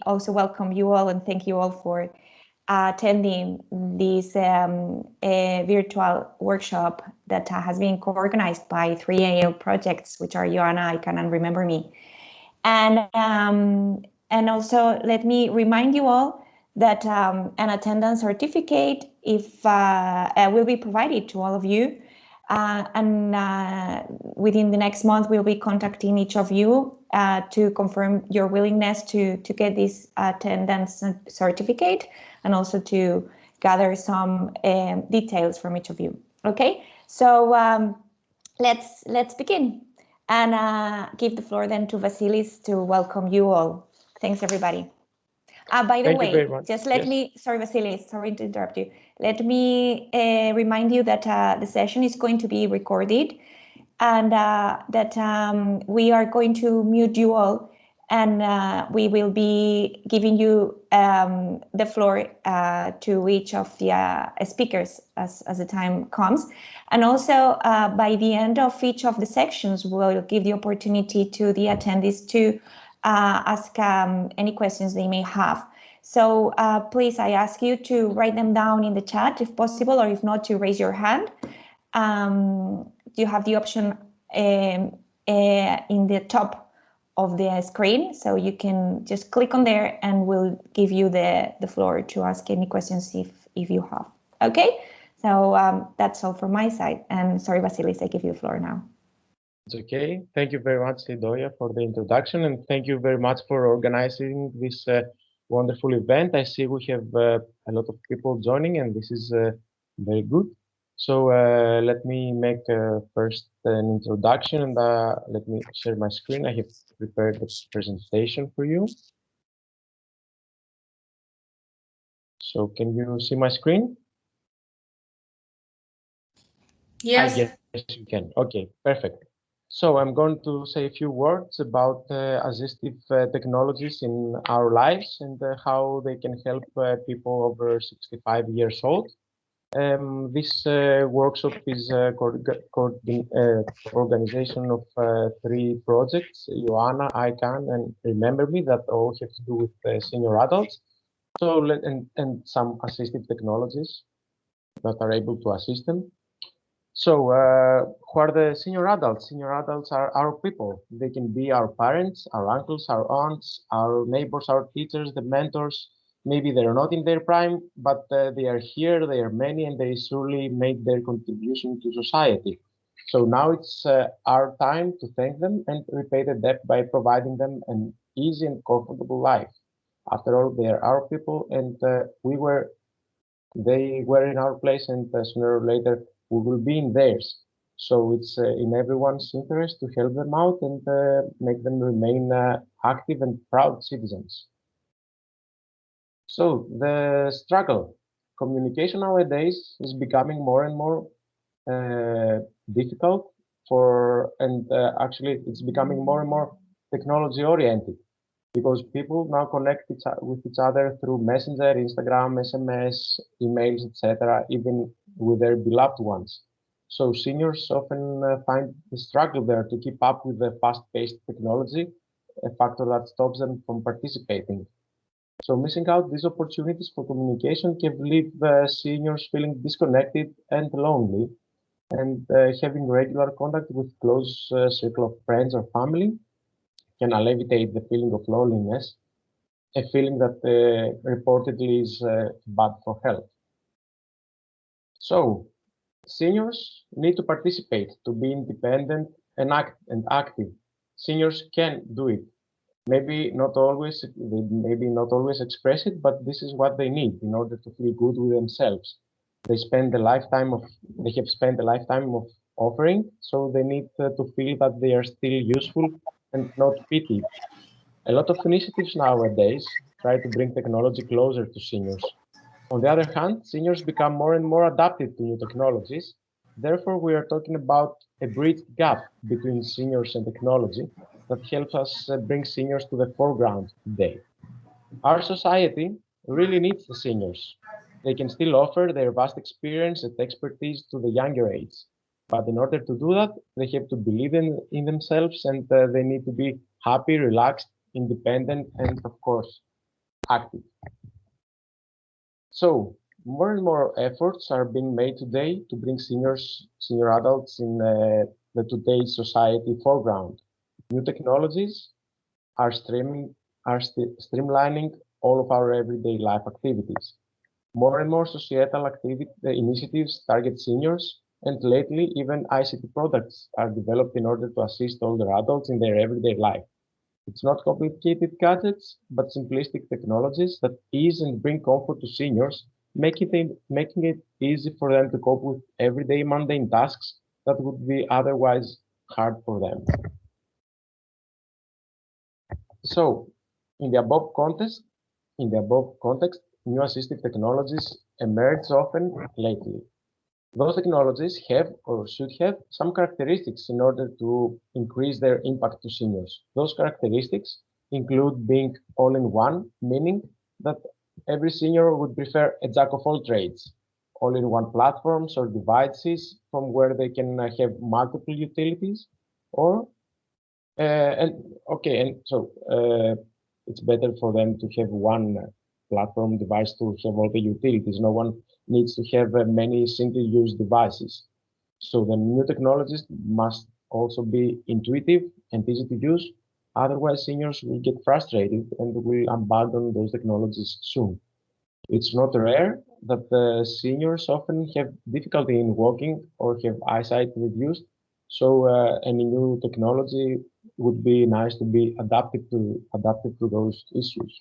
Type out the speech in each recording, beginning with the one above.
also welcome you all and thank you all for attending this virtual workshop that has been co-organized by 3 AAL projects, which are IOANNA, iCan, and ReMember-Me. And also let me remind you all that an attendance certificate will be provided to all of you. And within the next month, we'll be contacting each of you to confirm your willingness to get this attendance certificate and also to gather some details from each of you. Okay, so let's begin and give the floor then to Vasilis to welcome you all. Thanks, everybody. By the way, just let me, sorry, Vasilis, sorry to interrupt you. Let me remind you that the session is going to be recorded and that we are going to mute you all and we will be giving you the floor to each of the speakers as the time comes. And also by the end of each of the sections, we'll give the opportunity to the attendees to ask any questions they may have. So please, I ask you to write them down in the chat if possible, or if not, to raise your hand. You have the option in the top of the screen, so you can just click on there and we'll give you the floor to ask any questions if you have. Okay, so that's all from my side. And sorry, Vasilis, I give you the floor now. It's okay. Thank you very much, Sidonia, for the introduction, and thank you very much for organizing this wonderful event. I see we have a lot of people joining, and this is very good. So let me make first an introduction, and let me share my screen. I have prepared the presentation for you. So can you see my screen? Yes. Yes, you can. Okay, perfect. So I'm going to say a few words about assistive technologies in our lives and how they can help people over 65 years old. This workshop is a organization of 3 projects, IOANNA, iCan, and ReMember-Me, that all have to do with senior adults. So and some assistive technologies that are able to assist them. So who are the senior adults? Senior adults are our people. They can be our parents, our uncles, our aunts, our neighbors, our teachers, the mentors. Maybe they're not in their prime, but they are here, they are many, and they surely made their contribution to society. So now it's our time to thank them and repay the debt by providing them an easy and comfortable life. After all, they are our people, and they were in our place, and sooner or later we will be in theirs. So it's in everyone's interest to help them out and make them remain active and proud citizens. So the struggle, communication nowadays is becoming more and more difficult and actually it's becoming more and more technology oriented, because people now connect with each other through Messenger, Instagram, SMS, emails, etc., even with their beloved ones. So seniors often find the struggle there to keep up with the fast-paced technology, a factor that stops them from participating. So missing out these opportunities for communication can leave seniors feeling disconnected and lonely, and having regular contact with close circle of friends or family can alleviate the feeling of loneliness, a feeling that reportedly is bad for health. So seniors need to participate, to be independent and active. Seniors can do it. Maybe not always express it, but this is what they need in order to feel good with themselves. They have spent a lifetime of offering, so they need to feel that they are still useful and not pitied. A lot of initiatives nowadays try to bring technology closer to seniors. On the other hand, seniors become more and more adapted to new technologies. Therefore, we are talking about a bridged gap between seniors and technology that helps us bring seniors to the foreground today. Our society really needs the seniors. They can still offer their vast experience and expertise to the younger age. But in order to do that, they have to believe in themselves, and they need to be happy, relaxed, independent, and of course, active. So more and more efforts are being made today to bring senior adults in the today's society foreground. New technologies are streamlining all of our everyday life activities. More and more societal initiatives target seniors, and lately even ICT products are developed in order to assist older adults in their everyday life. It's not complicated gadgets, but simplistic technologies that ease and bring comfort to seniors, making it easy for them to cope with everyday mundane tasks that would be otherwise hard for them. So, in the above context, new assistive technologies emerge often lately. Those technologies have or should have some characteristics in order to increase their impact to seniors. Those characteristics include being all-in-one, meaning that every senior would prefer a jack of all trades, all-in-one platforms or devices from where they can have multiple utilities, or it's better for them to have one platform device to have all the utilities. No one needs to have many single-use devices. So the new technologies must also be intuitive and easy to use. Otherwise, seniors will get frustrated and will abandon those technologies soon. It's not rare that the seniors often have difficulty in walking or have eyesight reduced. So any new technology would be nice to be adapted to those issues.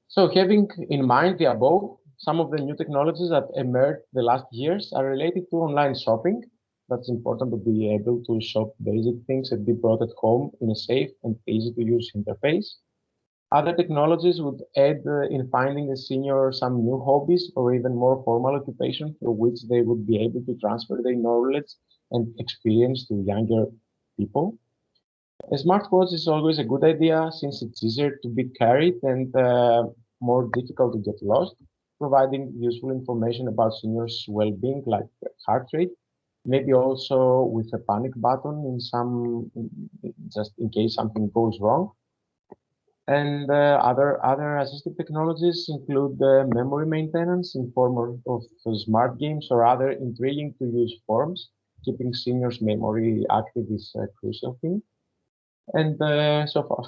So having in mind the above, some of the new technologies that emerged the last years are related to online shopping. That's important to be able to shop basic things and be brought at home in a safe and easy to use interface. Other technologies would aid in finding the senior some new hobbies or even more formal occupation through which they would be able to transfer their knowledge and experience to younger people. A smartwatch is always a good idea since it's easier to be carried and more difficult to get lost, providing useful information about seniors' well-being like heart rate, maybe also with a panic button just in case something goes wrong. And other assistive technologies include memory maintenance in form of smart games or other intriguing to use forms. Keeping seniors' memory active is a crucial thing. And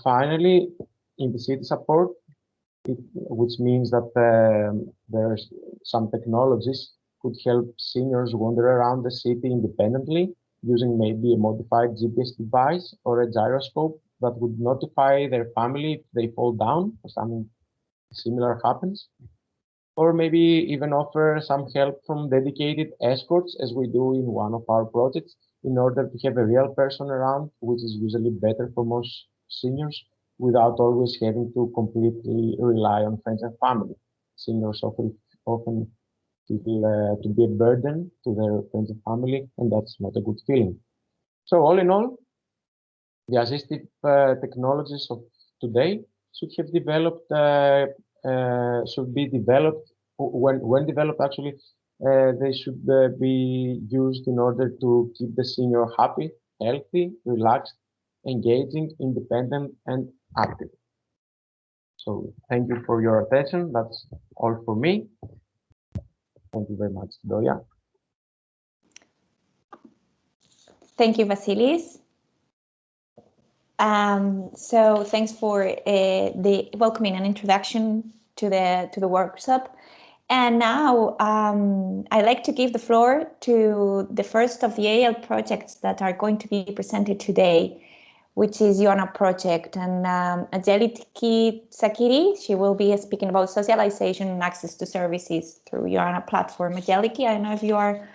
finally, in the city support, which means that there's some technologies could help seniors wander around the city independently using maybe a modified GPS device or a gyroscope that would notify their family if they fall down or something similar happens. Or maybe even offer some help from dedicated escorts, as we do in one of our projects, in order to have a real person around, which is usually better for most seniors, without always having to completely rely on friends and family. Seniors often feel to be a burden to their friends and family, and that's not a good feeling. So all in all, the assistive technologies of today should have developed, should be developed, when developed actually, they should be used in order to keep the senior happy, healthy, relaxed, engaging, independent, and active. So thank you for your attention. That's all for me. Thank you very much, Doya. Thank you, Vasilis. So thanks for the welcoming and introduction to the workshop. And now I'd like to give the floor to the first of the AAL projects that are going to be presented today, which is IOANNA project. And Angeliki Sakiri, she will be speaking about socialization and access to services through IOANNA platform. Angeliki, I don't know if you are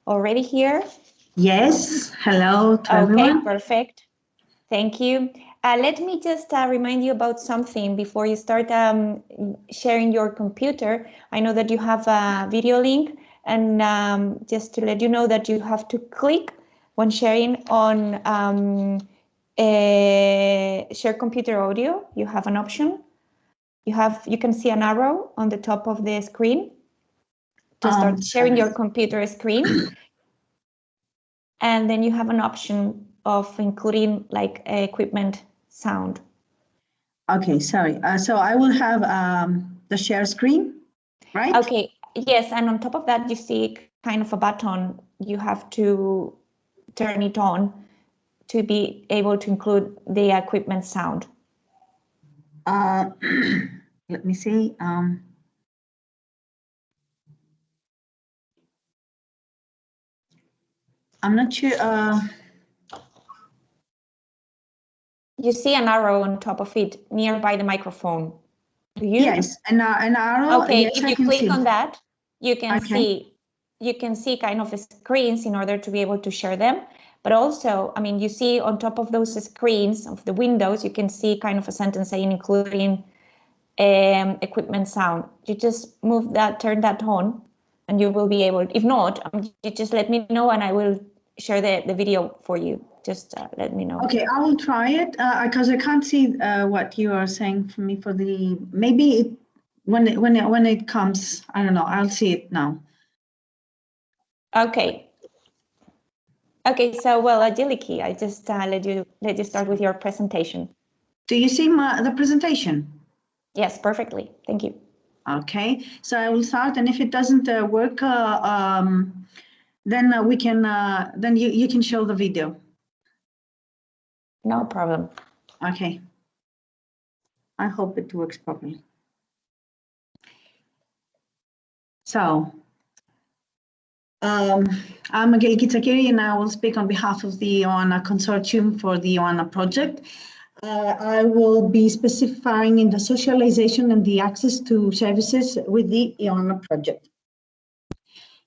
already here. Yes, hello to everyone. Okay, perfect. Thank you. Let me just remind you about something before you start sharing your computer. I know that you have a video link, and just to let you know that you have to click when sharing on share computer audio. You have an option. You can see an arrow on the top of the screen to start sharing your computer screen. And then you have an option of including like equipment sound. Okay, sorry. So I will have the share screen, right? Okay, yes, and on top of that, you see kind of a button. You have to turn it on to be able to include the equipment sound. Let me see. I'm not sure. You see an arrow on top of it, nearby the microphone. Do you? Yes, an arrow. Okay, yes, if I you can click see. on that, you can Okay. see kind of screens in order to be able to share them. But also, I mean, you see on top of those screens of the windows, you can see kind of a sentence saying including equipment sound. You just move that, turn that on, and you will be able. If not, you just let me know, and I will share the video for you. Just let me know. Okay, I will try it because I can't see what you are saying for me. For the maybe when it comes, I don't know. I'll see it now. Okay. Okay. So well, Agiliki, I just let you start with your presentation. Do you see the presentation? Yes, perfectly. Thank you. Okay, so I will start, and if it doesn't work, then we can then you can show the video. No problem. Okay. I hope it works properly. So, I'm Agiliki Tsakiri, and I will speak on behalf of the IOANNA Consortium for the IOANNA project. I will be specifying in the socialization and the access to services with the IOANNA project.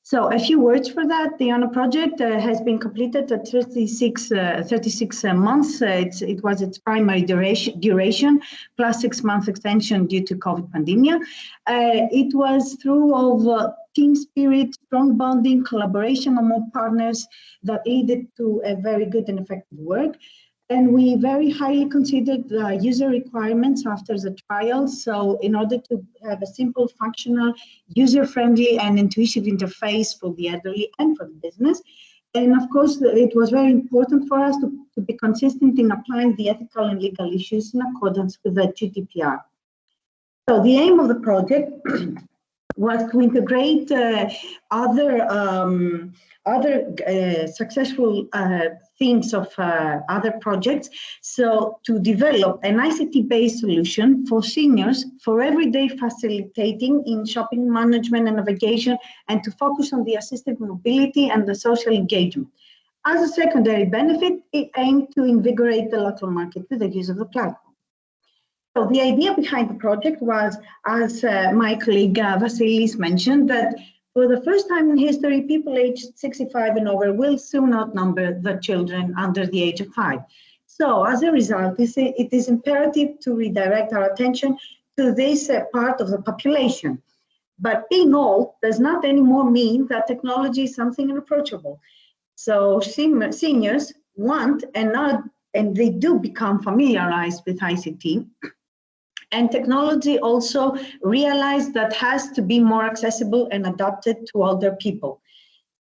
So a few words for that. The IOANNA project has been completed at 36 months. It was its primary duration plus 6 month extension due to COVID pandemic. It was through of team spirit, strong bonding, collaboration among partners that leaded to a very good and effective work. And we very highly considered the user requirements after the trial. So in order to have a simple, functional, user-friendly and intuitive interface for the elderly and for the business. And of course, it was very important for us to be consistent in applying the ethical and legal issues in accordance with the GDPR. So the aim of the project was to integrate other successful themes of other projects. So to develop an ICT-based solution for seniors for everyday facilitating in shopping management and navigation, and to focus on the assistive mobility and the social engagement. As a secondary benefit, it aimed to invigorate the local market with the use of the platform. So the idea behind the project was, as my colleague Vasilis mentioned, that for the first time in history, people aged 65 and over will soon outnumber the children under the age of 5. So as a result, it is imperative to redirect our attention to this part of the population. But being old does not anymore mean that technology is something unapproachable. So seniors want and they do become familiarized with ICT. And technology also realized that has to be more accessible and adapted to older people.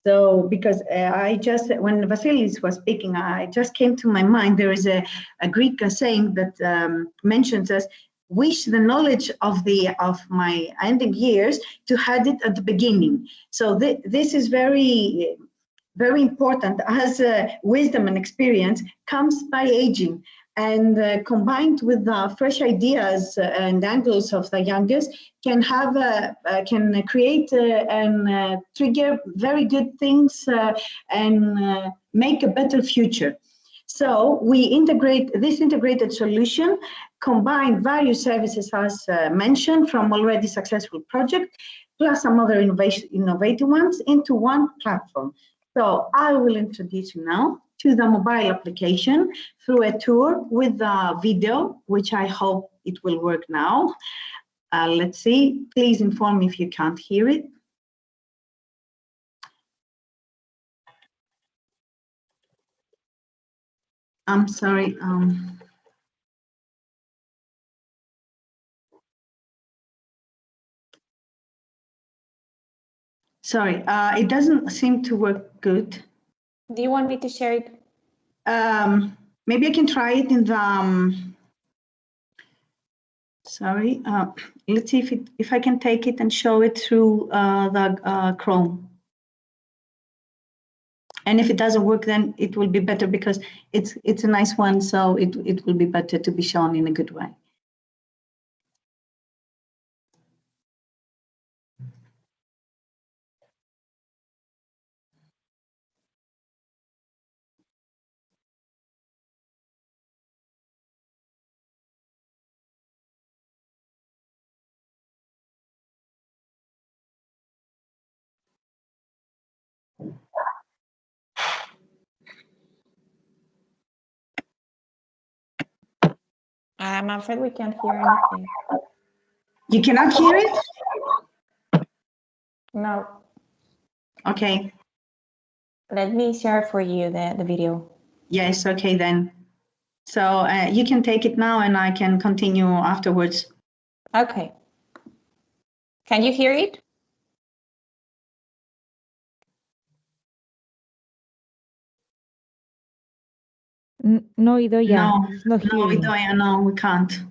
So, because when Vasilis was speaking, I just came to my mind, there is a Greek saying that mentions us, wish the knowledge of my ending years to had it at the beginning. So this is very, very important, as wisdom and experience comes by aging. And combined with the fresh ideas and angles of the youngest, can create and trigger very good things and make a better future. So we integrate this integrated solution, combine various services as mentioned from already successful project, plus some other innovative ones into one platform. So I will introduce you now to the mobile application through a tour with the video, which I hope it will work now. Let's see, please inform me if you can't hear it. I'm sorry. Sorry, it doesn't seem to work good. Do you want me to share it? Maybe I can try it in the Sorry, let's see if I can take it and show it through the Chrome. And if it doesn't work, then it will be better because it's a nice one, so it will be better to be shown in a good way. I'm afraid we can't hear anything. You cannot hear it? No. Okay. Let me share for you the video. Yes, okay then. So you can take it now and I can continue afterwards. Okay. Can you hear it? No, Idoia. No, It's not no, hearing. Idoia, no, we can't.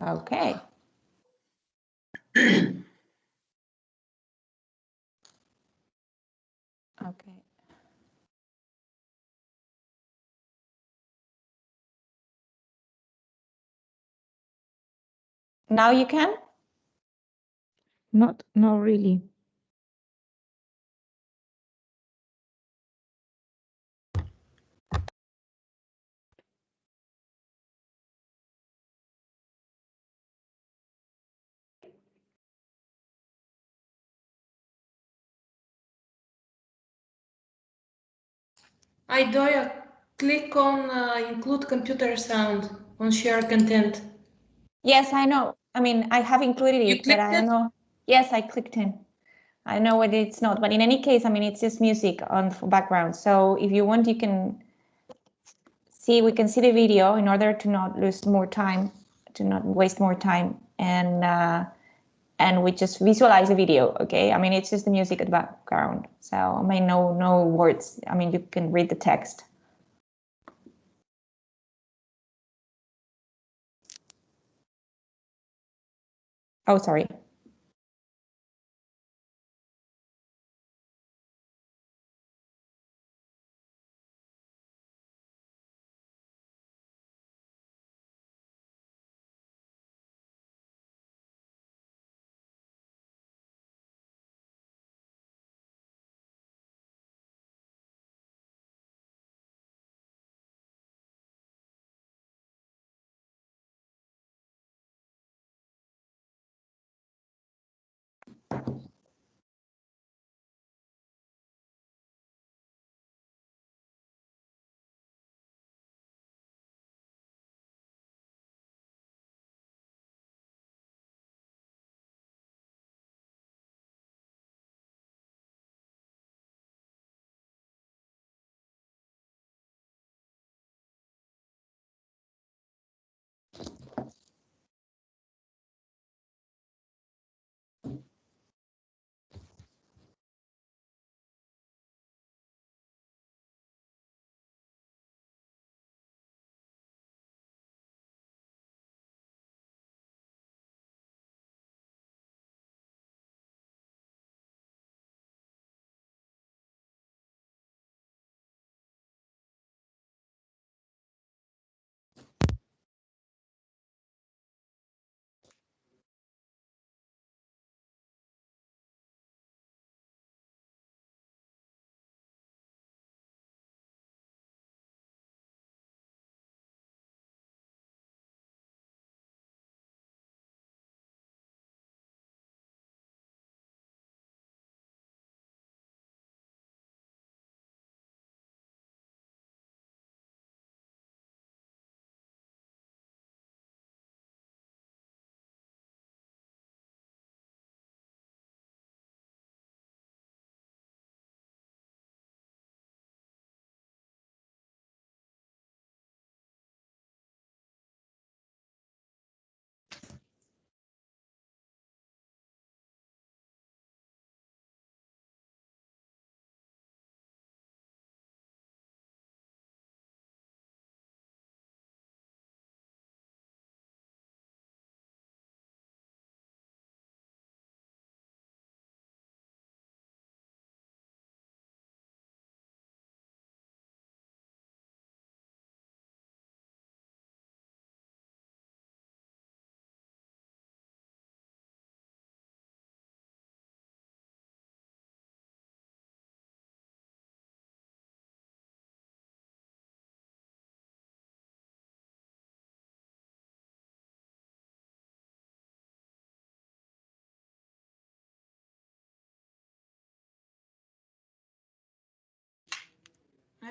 Okay. Okay. Now you can? Not really. Idoia, click on include computer sound on share content. Yes, I know. I mean, I have included You it, but I don't know. Yes, I clicked in. I know what it's not, but in any case, I mean, it's just music on background. So if you want, you can see, we can see the video in order to not lose more time, to not waste more time, and we just visualize the video. Okay, I mean, it's just the music at the background. So I mean, no words. I mean, you can read the text. Oh, sorry.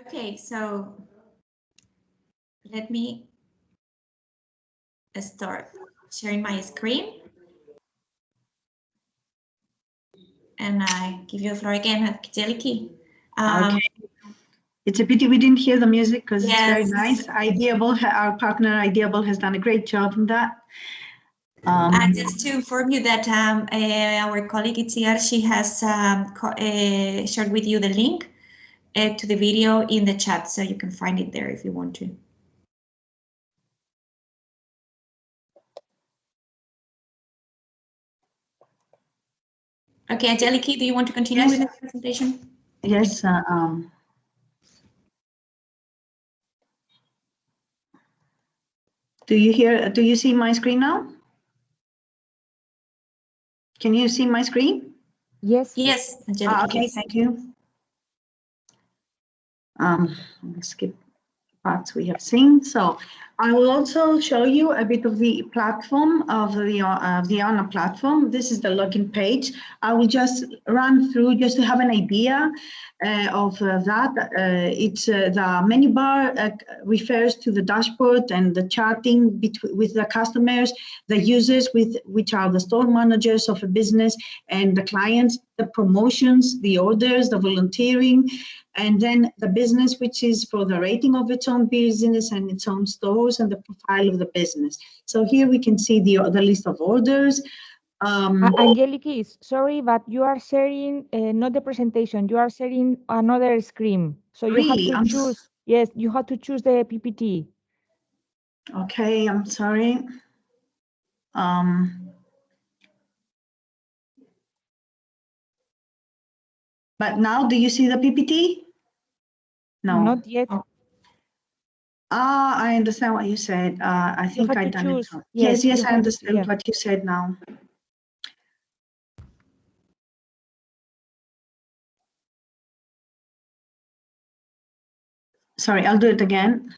Okay, so let me start sharing my screen. And I give you the floor again, Angeliki. Okay. It's a pity we didn't hear the music because Yes. it's very nice. Ideable, our partner Ideable has done a great job on that. Just to inform you that our colleague Itziar, she has shared with you the link to the video in the chat, so you can find it there if you want to. Okay, Angeliki, do you want to continue with the presentation? Yes. Do you see my screen now? Can you see my screen? Yes. Yes, Angeliki. Okay, thank you. Let's skip parts we have seen. So I will also show you a bit of the platform of the IOANNA platform. This is the login page. I will just run through just to have an idea of that. It's the menu bar refers to the dashboard and the chatting with the customers, the users, which are the store managers of a business, and the clients, the promotions, the orders, the volunteering, and then the business, which is for the rating of its own business and its own stores and the profile of the business. So here we can see the list of orders. Angeliki, sorry, but you are sharing not the presentation. You are sharing another screen. So you Really? have to choose. Yes, you have to choose the PPT. Okay, I'm sorry. But now, do you see the PPT? No. Not yet. I understand what you said. I think I done it wrong. Yes, I understand what you said now. Sorry, I'll do it again.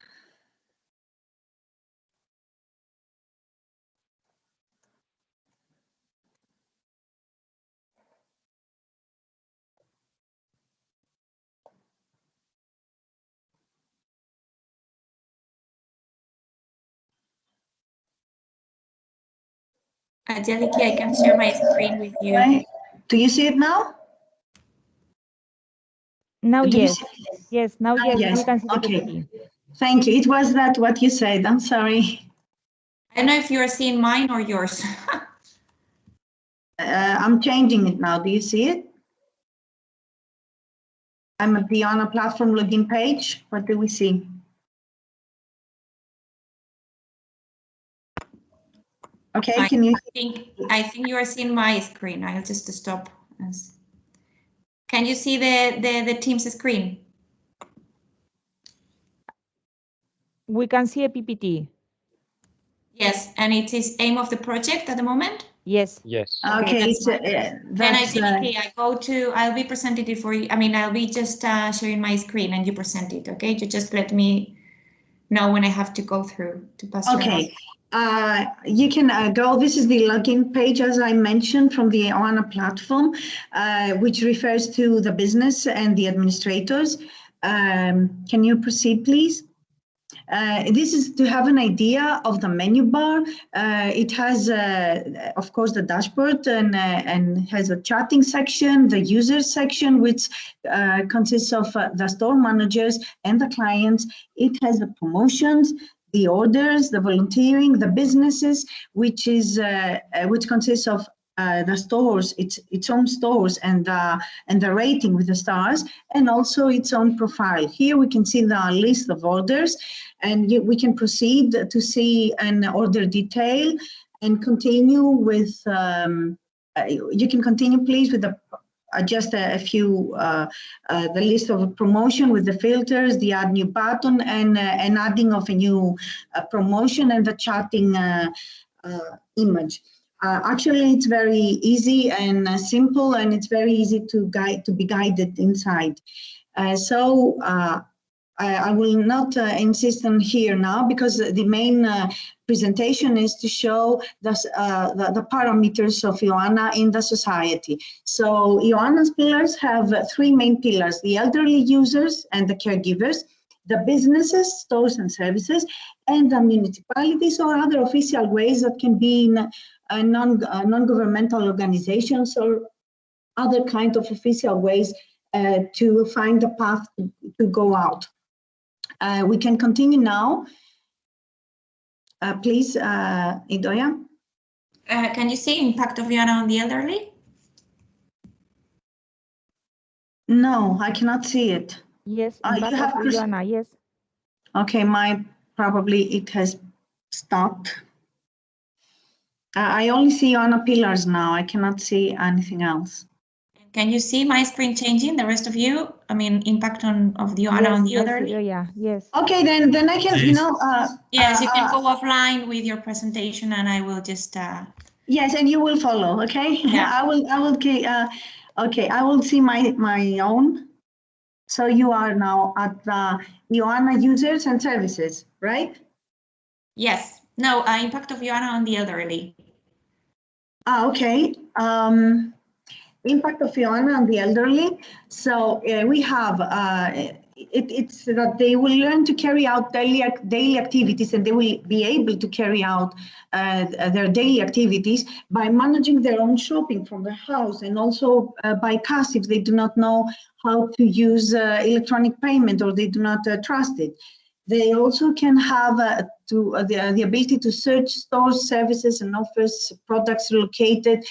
Angeliki, I can share my screen with you. Okay. Do you see it now? Now, yes. Yes, now, yes, yes. we can see the Okay. PPT. Thank you. It was that what you said. I'm sorry. I don't know if you're seeing mine or yours. I'm changing it now. Do you see it? I'm at the IOANNA platform login page. What do we see? Okay, can you? I think you are seeing my screen. I'll just stop. Can you see the Teams screen? We can see a PPT. Yes, and it is aim of the project at the moment? Yes. Yes. Okay, I'll be presenting it for you. I mean, I'll be just sharing my screen and you present it, okay? You just let me know when I have to go through to pass you around. You can go, this is the login page, as I mentioned, from the IOANNA platform, which refers to the business and the administrators. Can you proceed, please? This is to have an idea of the menu bar. It has, of course, the dashboard and has a chatting section, the users section, which consists of the store managers and the clients. It has the promotions, the orders, the volunteering, the businesses, which consists of the stores, its own stores, and the rating with the stars, and also its own profile. Here we can see the list of orders, and we can proceed to see an order detail and continue with. You can continue, please, with the just a few the list of promotion with the filters, the add new button, and adding of a new promotion and the chatting image. Actually, it's very easy and simple, and it's very easy to be guided inside. I will not insist on here now because the main presentation is to show the parameters of IOANNA in the society. So IOANNA's pillars have three main pillars: the elderly users and the caregivers, the businesses, stores and services, and the municipalities or other official ways that can be in non-governmental organizations or other kind of official ways to find a path to go out. We can continue now. Please, Idoia. Can you see impact of IOANNA on the elderly? No, I cannot see it. Yes, You have IOANNA, yes. Okay, probably it has stopped. I only see IOANNA pillars now. I cannot see anything else. Can you see my screen changing? The rest of you, I mean, impact of the IOANNA on the elderly? Yeah, yes. Okay, then I can, yes, you can go offline with your presentation, and I will just. Yes, and you will follow. Okay. Yeah. I will. Okay, I will see my own. So you are now at the IOANNA users and services, right? Yes. No, impact of IOANNA on the elderly. Okay. Impact of IOANNA on the elderly. So we have it's that they will learn to carry out daily activities, and they will be able to carry out their daily activities by managing their own shopping from their house, and also by cash if they do not know how to use electronic payment or they do not trust it. They also can have the ability to search stores, services, and offers products located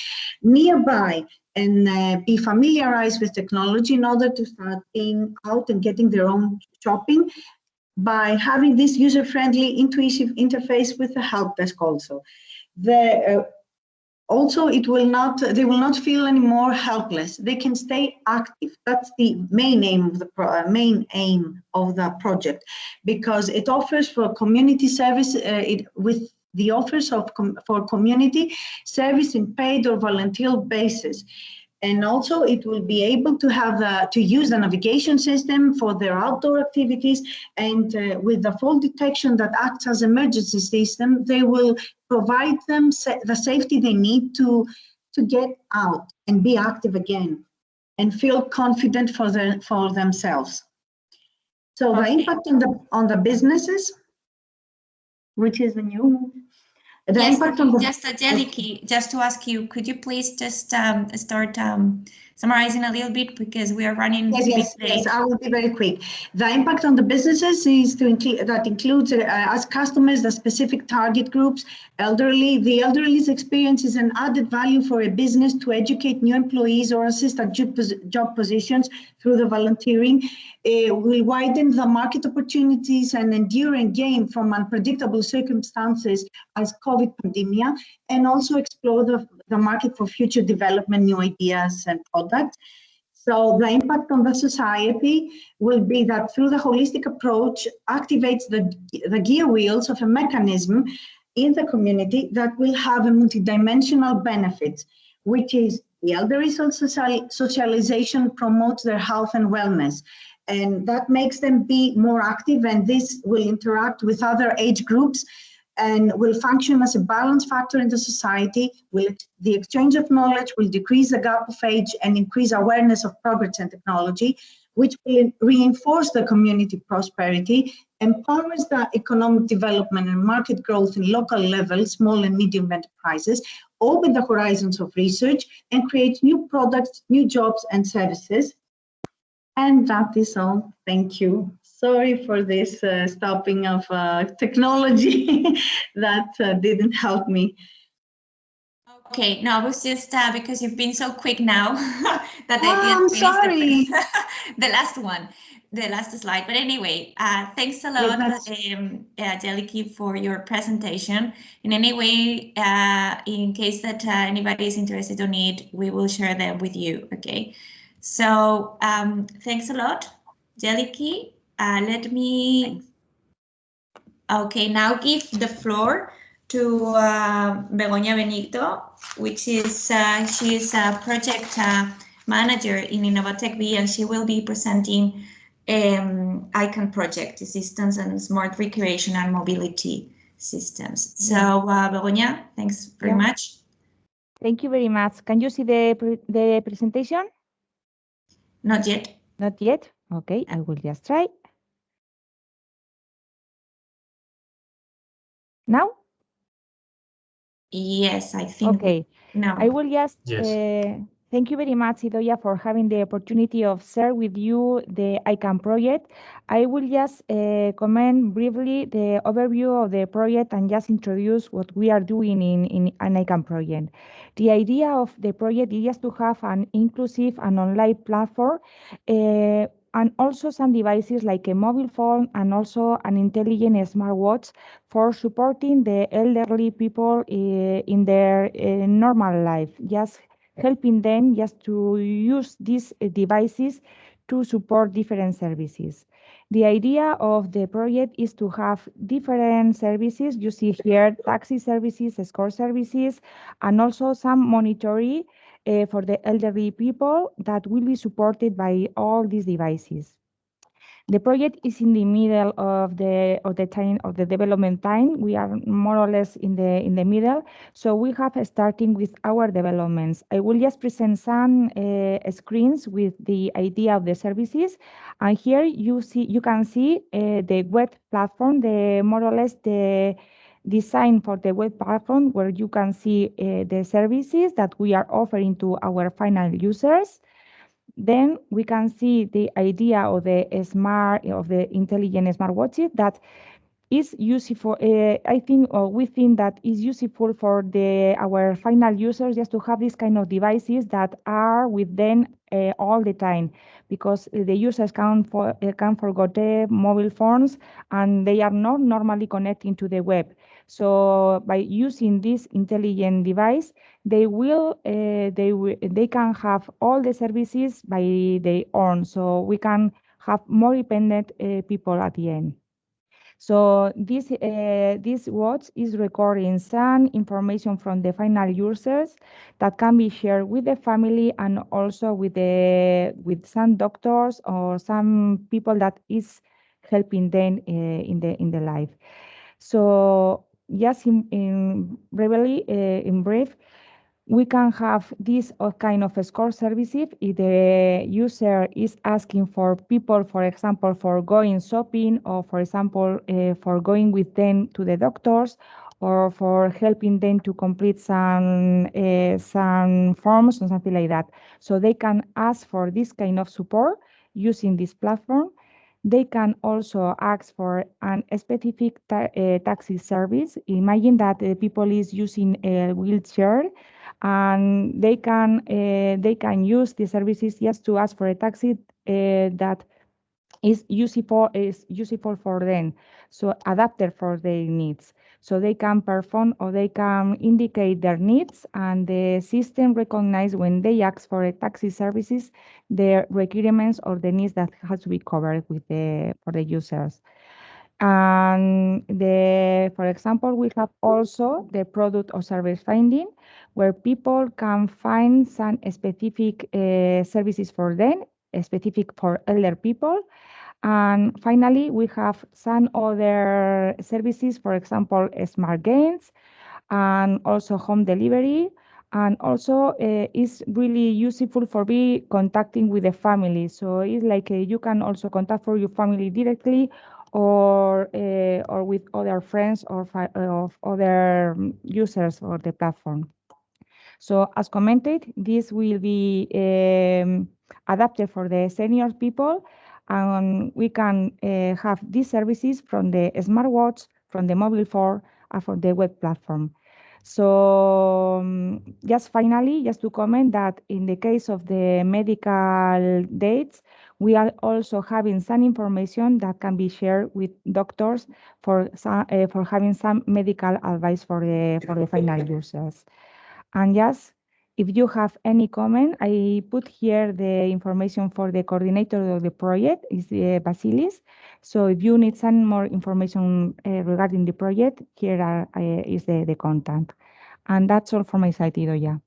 nearby, and be familiarized with technology in order to start being out and getting their own shopping by having this user-friendly, intuitive interface with the help desk also. Also, they will not feel any more helpless. They can stay active. That's the main aim of the project, because it offers for community service with the offers for community service in paid or volunteer basis. And also it will be able to have to use the navigation system for their outdoor activities, and with the fall detection that acts as emergency system, they will provide them the safety they need to get out and be active again and feel confident for themselves. So the impact on the businesses, which is the new. Yes, just Angeliki, just to ask you, could you please just start summarizing a little bit, because we are running a bit late. Yes, I will be very quick. The impact on the businesses is that includes as customers the specific target groups, elderly. The elderly's experience is an added value for a business to educate new employees or assist at job positions through the volunteering. It will widen the market opportunities and endure and gain from unpredictable circumstances as COVID pandemia, and also explore the market for future development, new ideas and products. So the impact on the society will be that through the holistic approach activates the gear wheels of a mechanism in the community that will have a multidimensional benefits, which is the elderly socialization promotes their health and wellness. And that makes them be more active, and this will interact with other age groups and will function as a balance factor in the society. The exchange of knowledge will decrease the gap of age and increase awareness of progress and technology, which will reinforce the community prosperity, empowers the economic development and market growth in local level, small and medium enterprises, open the horizons of research, and create new products, new jobs and services. And that is all. Thank you. Sorry for this stopping of technology that didn't help me. Okay, no, it was just because you've been so quick now that I'm sorry. The last slide. But anyway, thanks a lot, Angeliki, for your presentation. In any way, in case that anybody is interested on it, we will share them with you. Okay. So thanks a lot, Angeliki. Let me, okay, now give the floor to Begoña Benito, which is, she is a project manager in Innovatec B, and she will be presenting ICAN project, assistance and smart recreation and mobility systems. So, Begoña, thanks very much. Thank you very much. Can you see the presentation? Not yet. Not yet? Okay, I will just try. Now? Yes, I think. Okay. No. I will just thank you very much, Idoia, for having the opportunity of share with you the ICAN project. I will just comment briefly the overview of the project and just introduce what we are doing in an ICAN project. The idea of the project is just to have an inclusive and online platform and also some devices like a mobile phone and also an intelligent smartwatch for supporting the elderly people in their normal life, just helping them just to use these devices to support different services. The idea of the project is to have different services. You see here taxi services, escort services, and also some monitoring for the elderly people that will be supported by all these devices. The project is in the middle of the time of the development time. We are more or less in the middle. So we have starting with our developments. I will just present some screens with the idea of the services. And here you can see the web platform, the more or less the design for the web platform where you can see the services that we are offering to our final users. Then we can see the idea of the intelligent smartwatches that is useful. I think, or we think that is useful for our final users just to have these kind of devices that are with them all the time, because the users can forget their mobile phones and they are not normally connecting to the web. So by using this intelligent device, they can have all the services by their own. So we can have more dependent people at the end. So this watch is recording some information from the final users that can be shared with the family and also with some doctors or some people that is helping them in the life. So just in brief, we can have this kind of escort services if the user is asking for people, for example, for going shopping, or for example, for going with them to the doctors, or for helping them to complete some forms or something like that. So they can ask for this kind of support using this platform. They can also ask for a specific taxi service. Imagine that people is using a wheelchair, and they can use the services just to ask for a taxi that is useful for them, so adapted for their needs. So they can perform or they can indicate their needs, and the system recognizes when they ask for a taxi services their requirements or the needs that has to be covered for the users. And for example, we have also the product or service finding, where people can find some specific services for them, specific for elder people. And finally, we have some other services, for example, smart games, and also home delivery. And also is really useful for contacting with the family. So it's like you can also contact for your family directly, or with other friends or of other users of the platform. So as commented, this will be adapted for the senior people, and we can have these services from the smartwatch, from the mobile phone, and from the web platform. So just finally, just to comment that in the case of the medical dates, we are also having some information that can be shared with doctors for having some medical advice for the final users. And yes, if you have any comment, I put here the information for the coordinator of the project, is Basilis. So if you need some more information regarding the project, here is the content. And that's all from my side, Idoia.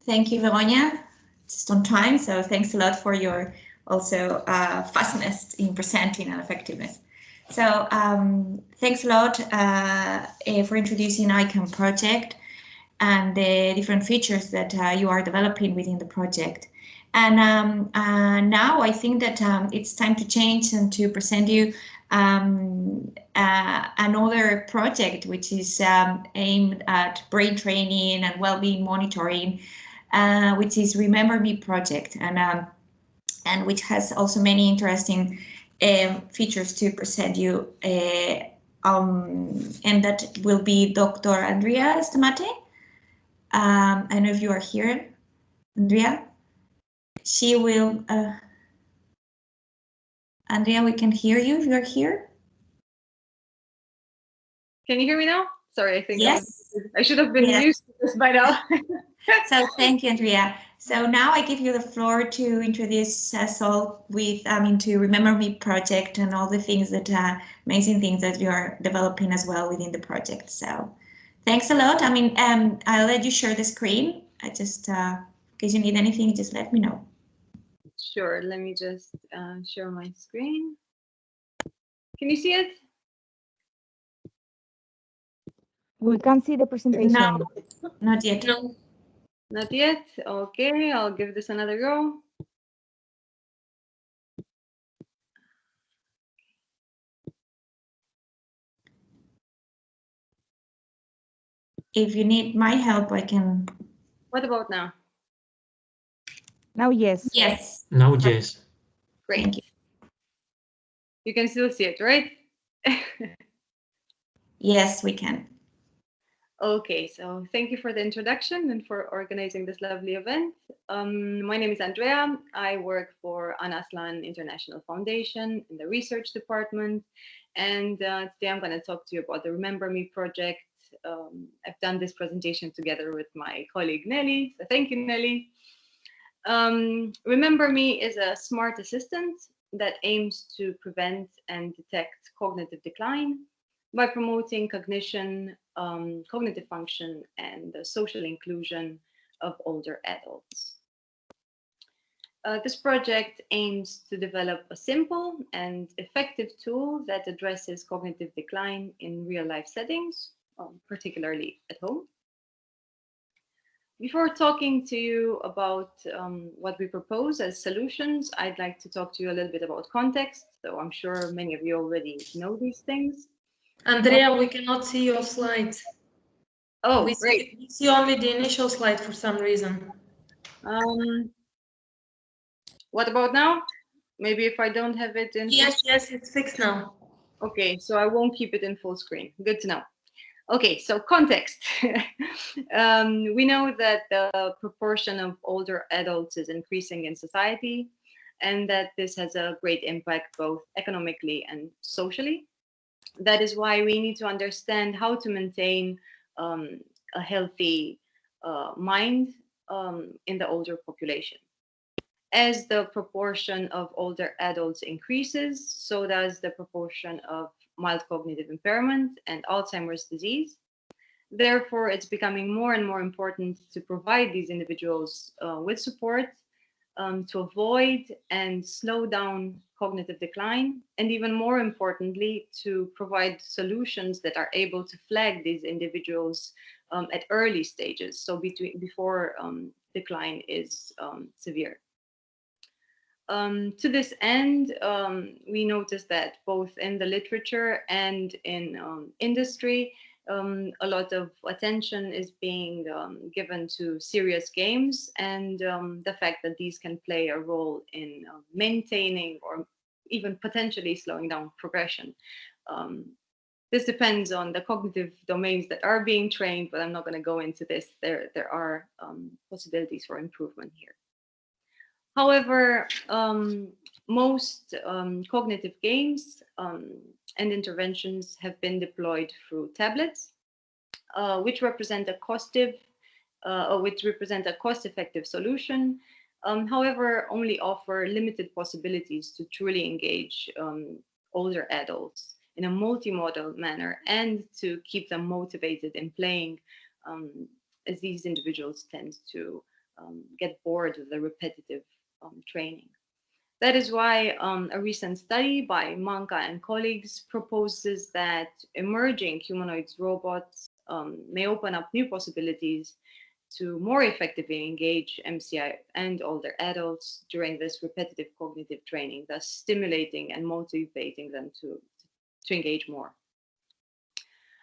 Thank you, Begoña. just on time. So thanks a lot for your also fastness in presenting and effectiveness. So thanks a lot for introducing iCan project and the different features that you are developing within the project. And now I think that it's time to change and to present you another project which is aimed at brain training and well-being monitoring, which is ReMember-Me project, and which has also many interesting features to present you. And that will be Dr. Andrea Stamate. I don't know if you are here, Andrea. She will. Andrea, we can hear you if you're here. Can you hear me now? Sorry, I think yes. I should have been used to this by now. So thank you, Andrea. So now I give you the floor to introduce us all with, to ReMember-Me project and all the things that amazing things that you are developing as well within the project. So thanks a lot. I'll let you share the screen. I just, in case you need anything, just let me know. Sure, let me just share my screen. Can you see it? We can see the presentation. No, not yet. No, not yet. Okay, I'll give this another go. If you need my help, I can. What about now? Now, yes. Yes. Now, yes. Great. Thank you. You can still see it, right? Yes, we can. Okay, so thank you for the introduction and for organizing this lovely event. My name is Andrea. I work for IOANNA International Foundation in the research department. And today I'm going to talk to you about the ReMember-Me project. I've done this presentation together with my colleague Nelly. So thank you, Nelly. ReMember-Me is a smart assistant that aims to prevent and detect cognitive decline by promoting cognition, cognitive function, and the social inclusion of older adults. This project aims to develop a simple and effective tool that addresses cognitive decline in real-life settings, particularly at home. Before talking to you about what we propose as solutions, I'd like to talk to you a little bit about context. So I'm sure many of you already know these things. Andrea, we cannot see your slides. Oh, great. We see only the initial slide for some reason. What about now? Maybe if I don't have it in. Yes, it's fixed now. Okay, so I won't keep it in full screen. Good to know. Okay, so context. We know that the proportion of older adults is increasing in society, and that this has a great impact both economically and socially. That is why we need to understand how to maintain a healthy mind in the older population. As the proportion of older adults increases, so does the proportion of mild cognitive impairment and Alzheimer's disease. Therefore, it's becoming more and more important to provide these individuals with support to avoid and slow down cognitive decline, and even more importantly, to provide solutions that are able to flag these individuals at early stages, so before decline is severe. To this end, we noticed that both in the literature and in industry, a lot of attention is being given to serious games and the fact that these can play a role in maintaining or even potentially slowing down progression. This depends on the cognitive domains that are being trained, but I'm not going to go into this. There are possibilities for improvement here. However, most cognitive games and interventions have been deployed through tablets, which represent a cost-effective solution. However, only offer limited possibilities to truly engage older adults in a multimodal manner and to keep them motivated in playing, as these individuals tend to get bored with the repetitive training. That is why a recent study by Manka and colleagues proposes that emerging humanoid robots may open up new possibilities to more effectively engage MCI and older adults during this repetitive cognitive training, thus stimulating and motivating them to engage more.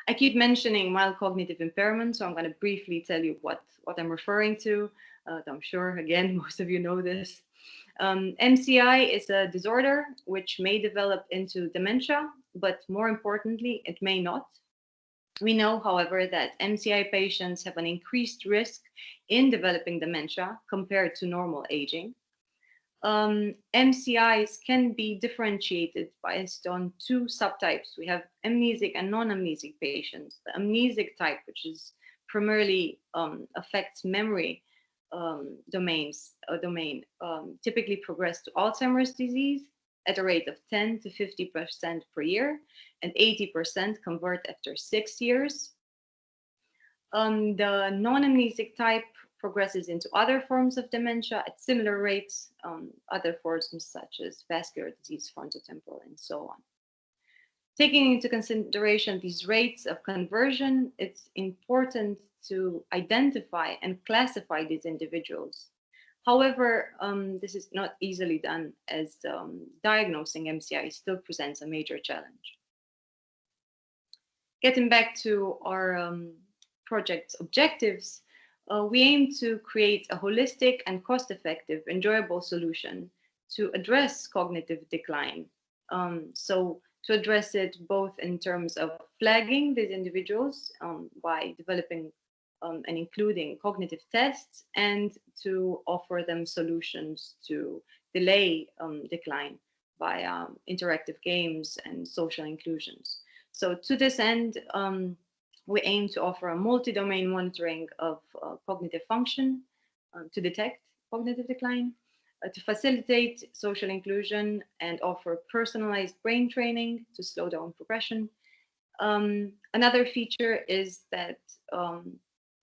I keep mentioning mild cognitive impairment, so I'm going to briefly tell you what I'm referring to. I'm sure, again, most of you know this. MCI is a disorder which may develop into dementia, but more importantly, it may not. We know, however, that MCI patients have an increased risk in developing dementia compared to normal aging. MCIs can be differentiated based on two subtypes. We have amnesic and non-amnesic patients. The amnesic type, which is primarily affects memory domain, typically progress to Alzheimer's disease at a rate of 10 to 50% per year, and 80% convert after 6 years. The non-amnesic type progresses into other forms of dementia at similar rates, other forms such as vascular disease, frontotemporal, and so on. Taking into consideration these rates of conversion, it's important to identify and classify these individuals. However, this is not easily done, as diagnosing MCI still presents a major challenge. Getting back to our project's objectives, we aim to create a holistic and cost-effective, enjoyable solution to address cognitive decline. So to address it both in terms of flagging these individuals by developing and including cognitive tests, and to offer them solutions to delay decline by interactive games and social inclusions. So to this end, we aim to offer a multi-domain monitoring of cognitive function to detect cognitive decline, to facilitate social inclusion and offer personalized brain training to slow down progression. Another feature is that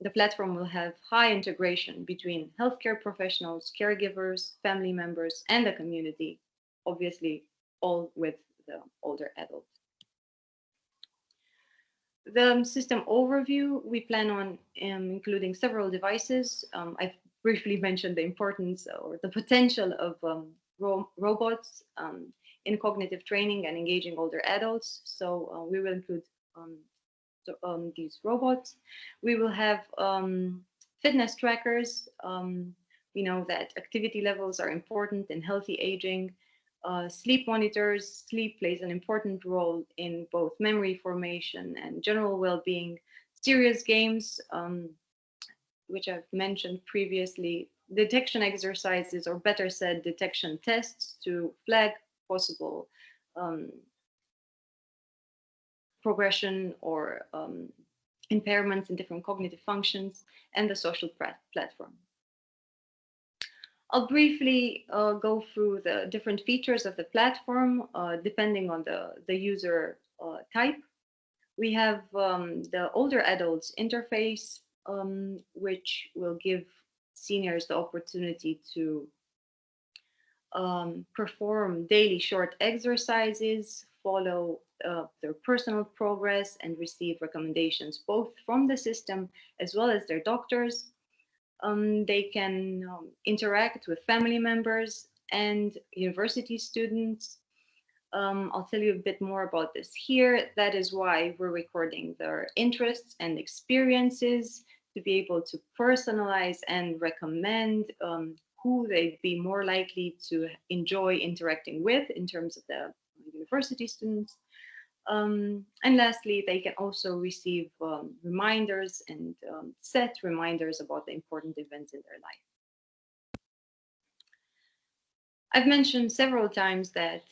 the platform will have high integration between healthcare professionals, caregivers, family members, and the community, obviously all with the older adult. The system overview, we plan on including several devices. I've briefly mentioned the importance or the potential of robots in cognitive training and engaging older adults. So we will include these robots. We will have fitness trackers. We know that activity levels are important in healthy aging. Sleep monitors. Sleep plays an important role in both memory formation and general well-being. Serious games, which I've mentioned previously. Detection exercises, or better said, detection tests to flag possible progression or impairments in different cognitive functions, and the social platform. I'll briefly go through the different features of the platform depending on the user type. We have the older adults interface, which will give seniors the opportunity to perform daily short exercises, follow their personal progress, and receive recommendations both from the system as well as their doctors. They can interact with family members and university students. I'll tell you a bit more about this here. That is why we're recording their interests and experiences to be able to personalize and recommend who they'd be more likely to enjoy interacting with in terms of the university students. And lastly, they can also receive reminders and set reminders about the important events in their life. I've mentioned several times that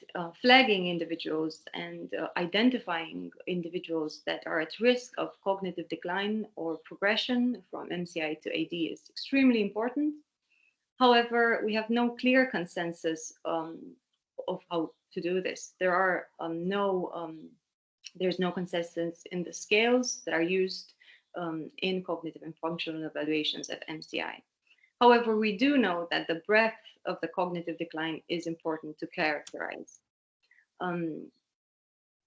flagging individuals and identifying individuals that are at risk of cognitive decline or progression from MCI to AD is extremely important. However, we have no clear consensus of how to do this. There's no consensus in the scales that are used in cognitive and functional evaluations of MCI. However, we do know that the breadth of the cognitive decline is important to characterize.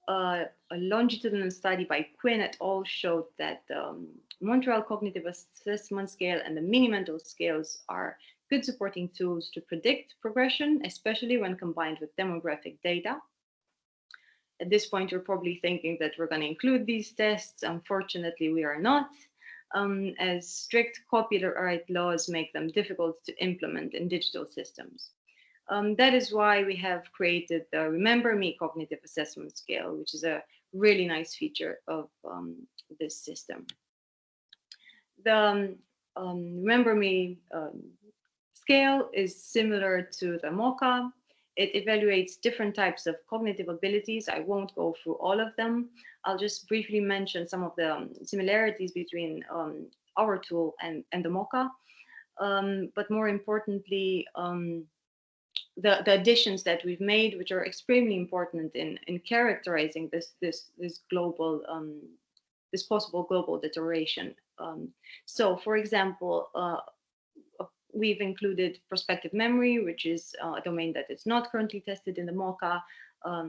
A longitudinal study by Quinn et al. Showed that the Montreal Cognitive Assessment Scale and the mini-mental scales are good supporting tools to predict progression, especially when combined with demographic data. At this point, you're probably thinking that we're going to include these tests. Unfortunately, we are not, as strict copyright laws make them difficult to implement in digital systems. That is why we have created the ReMember-Me Cognitive Assessment Scale, which is a really nice feature of this system. The ReMember-Me scale is similar to the MOCA. It evaluates different types of cognitive abilities. I won't go through all of them. I'll just briefly mention some of the similarities between our tool and the MOCA. But more importantly, the additions that we've made, which are extremely important in characterizing this global, this possible global deterioration. So, for example, we've included prospective memory, which is a domain that is not currently tested in the MOCA.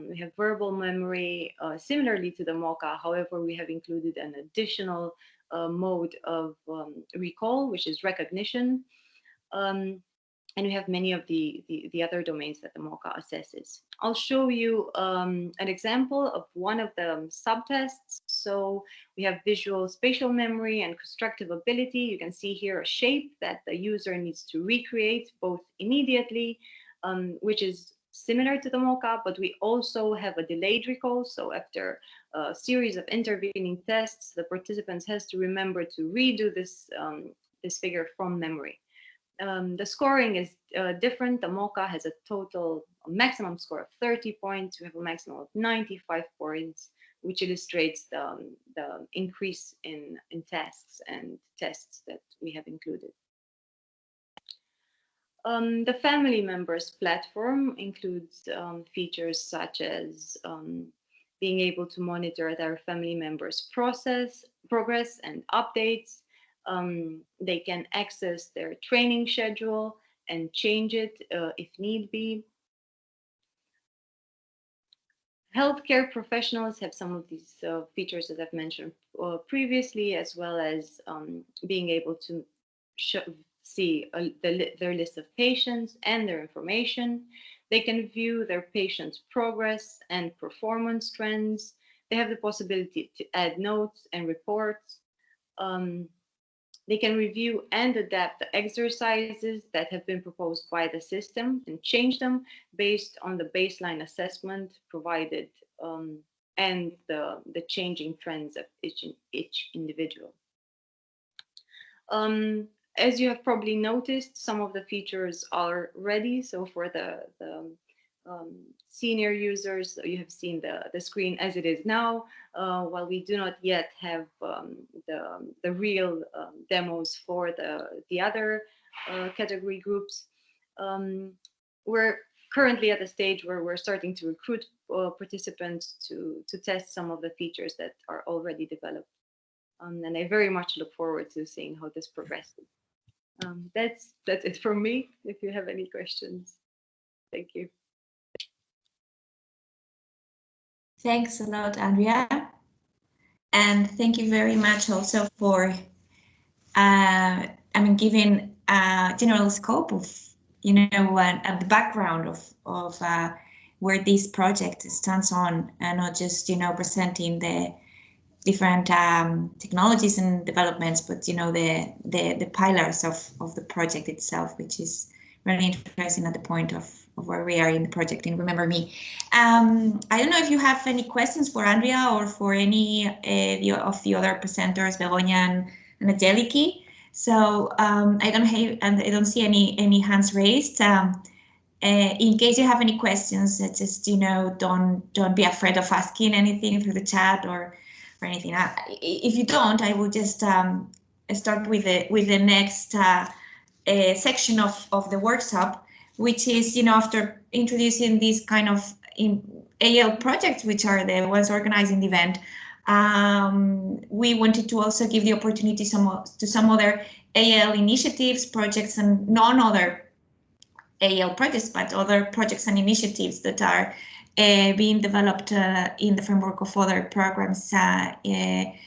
We have verbal memory, similarly to the MOCA. However, we have included an additional mode of recall, which is recognition. And we have many of the other domains that the MOCA assesses. I'll show you an example of one of the subtests. So we have visual spatial memory and constructive ability. You can see here a shape that the user needs to recreate both immediately, which is similar to the MOCA, but we also have a delayed recall. So after a series of intervening tests, the participants has to remember to redo this, this figure from memory. The scoring is different. The MOCA has a maximum score of 30 points. We have a maximum of 95 points, which illustrates the increase in tasks and tests that we have included. The family members platform includes features such as being able to monitor their family members' progress and updates. They can access their training schedule and change it if need be. Healthcare professionals have some of these features that I've mentioned previously, as well as being able to see their list of patients and their information. They can view their patients' progress and performance trends. They have the possibility to add notes and reports. They can review and adapt the exercises that have been proposed by the system and change them based on the baseline assessment provided and the changing trends of each individual. As you have probably noticed, some of the features are ready. So for the senior users, you have seen the screen as it is now, while we do not yet have the real demos for the other category groups. We're currently at the stage where we're starting to recruit participants to test some of the features that are already developed. And I very much look forward to seeing how this progresses. That's it from me. If you have any questions, thank you. Thanks a lot, Andrea. And thank you very much also for giving a general scope of, and the background of where this project stands on, and not just, presenting the different technologies and developments, but, the pillars of the project itself, which is really interesting at the point of where we are in the project in ReMember-Me. I don't know if you have any questions for Andrea or for any of the other presenters, Begoña and Angeliki. So I don't see any hands raised. In case you have any questions, just don't be afraid of asking anything through the chat or anything. If you don't, I will just start with the next section of the workshop, which is, after introducing these kind of AAL projects, which are the ones organizing the event, We wanted to also give the opportunity to some other AAL initiatives, projects, and non-other AAL projects, but other projects and initiatives that are being developed in the framework of other programs like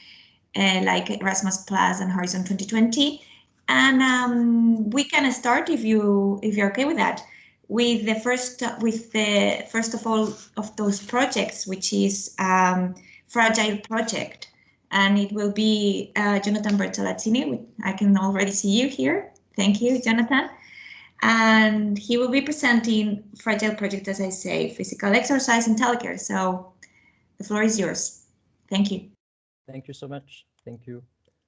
Erasmus Plus and Horizon 2020. And we can start, if you're okay with that, with the first of all of those projects, which is Fragile Project, and it will be Jonathan Bertolazzini. I can already see you here. Thank you, Jonathan. And he will be presenting Fragile Project, as I say, physical exercise and telecare. So the floor is yours. Thank you. Thank you so much. Thank you.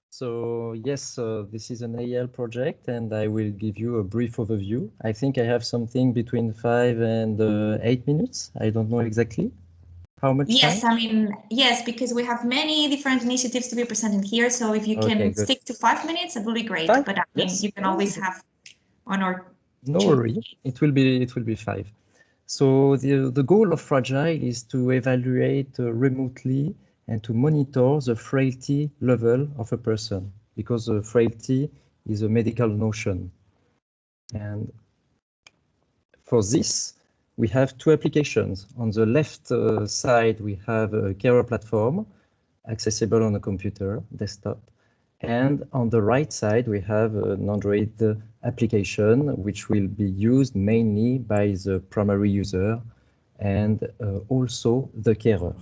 So yes, this is an AAL project, and I will give you a brief overview. I think I have something between 5 and 8 minutes. I don't know exactly how much yes, time. I mean, yes, because we have many different initiatives to be presented here. So if you can stick to 5 minutes, it will be great. 5? But I mean, you can always have 1 or 2. No worry, it will be 5. So the goal of Fragile is to evaluate remotely and to monitor the frailty level of a person, because frailty is a medical notion. And for this, we have 2 applications. On the left side, we have a carer platform accessible on a computer, desktop. And on the right side, we have an Android application, which will be used mainly by the primary user and also the carer.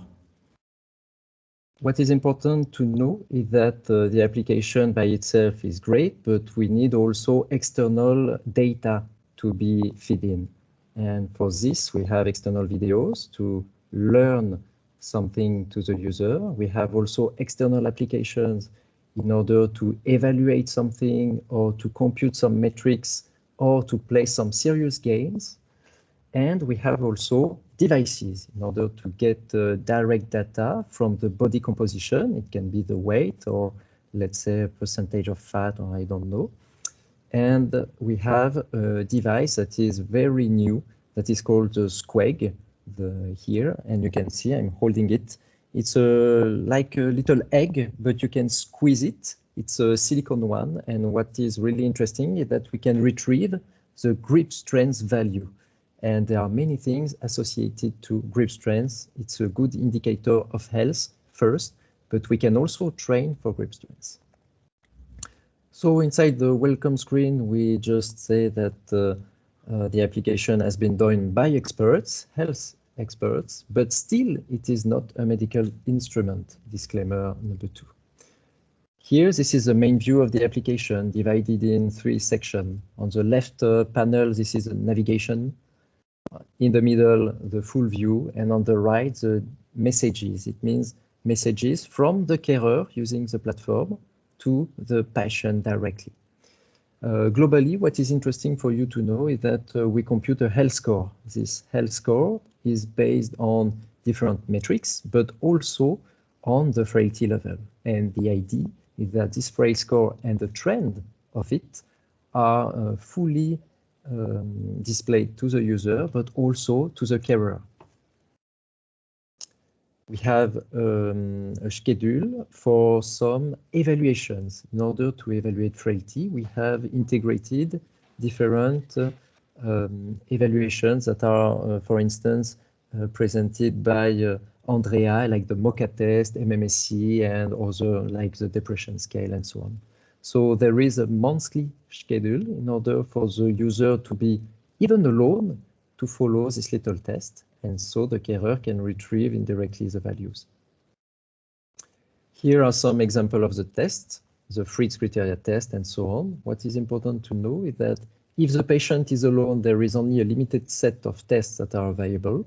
What is important to know is that the application by itself is great, but we need also external data to be fed in. And for this, we have external videos to learn something to the user. We have also external applications in order to evaluate something or to compute some metrics or to play some serious games. And we have also devices in order to get direct data from the body composition. It can be the weight or let's say a percentage of fat, or I don't know. And we have a device that is very new that is called the Squeg here. And you can see I'm holding it. It's like a little egg, but you can squeeze it. It's a silicone one. And what is really interesting is that we can retrieve the grip strength value. And there are many things associated to grip strength. It's a good indicator of health first, but we can also train for grip strength. So inside the welcome screen, we just say that the application has been done by experts, health experts, but still it is not a medical instrument, disclaimer number 2. Here, this is the main view of the application divided in 3 sections. On the left panel, this is navigation. In the middle, the full view, and on the right, the messages. It means messages from the carer using the platform to the patient directly. Globally, what is interesting for you to know is that we compute a health score. This health score is based on different metrics, but also on the frailty level. And the idea is that this frailty score and the trend of it are fully displayed to the user, but also to the carer. We have a schedule for some evaluations. In order to evaluate frailty, we have integrated different evaluations that are, for instance, presented by Andrea, like the MOCA test, MMSE, and other like the depression scale and so on. So there is a monthly schedule in order for the user to be even alone to follow this little test. And so the carer can retrieve indirectly the values. Here are some examples of the tests, the Fritz criteria test and so on. What is important to know is that if the patient is alone, there is only a limited set of tests that are available.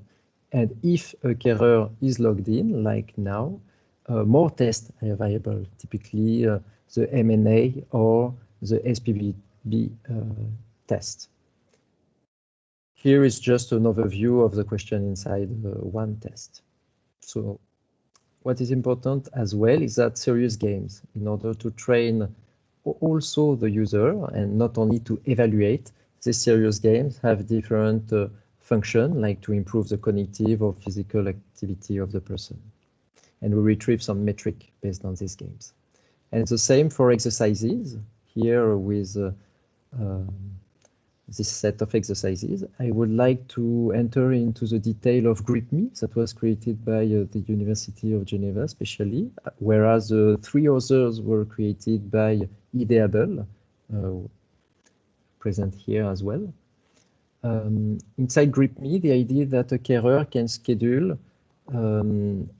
And if a carer is logged in, like now, more tests are available, typically the MNA or the SPBB test. Here is just an overview of the question inside one test. So what is important as well is that serious games, in order to train also the user and not only to evaluate, these serious games have different functions, like to improve the cognitive or physical activity of the person. and we retrieve some metric based on these games. And the same for exercises. Here with this set of exercises, I would like to enter into the detail of GripMe that was created by the University of Geneva especially, whereas 3 others were created by Ideable, present here as well. Inside GripMe, the idea that a carer can schedule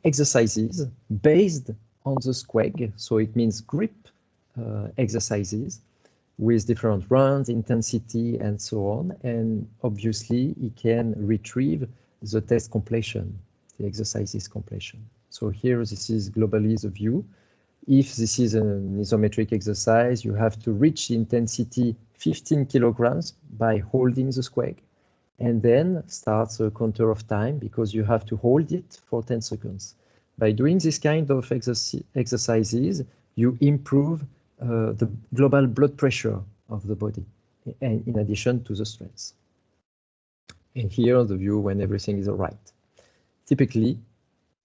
exercises based on the squeg, so it means grip exercises with different runs, intensity, and so on. And obviously, it can retrieve the test completion, the exercises completion. So here, this is globally the view. If this is an isometric exercise, you have to reach the intensity 15 kilograms by holding the squeg, and then starts a counter of time because you have to hold it for 10 seconds. By doing this kind of exercises, you improve the global blood pressure of the body, and in addition to the stress. And here the view when everything is all right. Typically,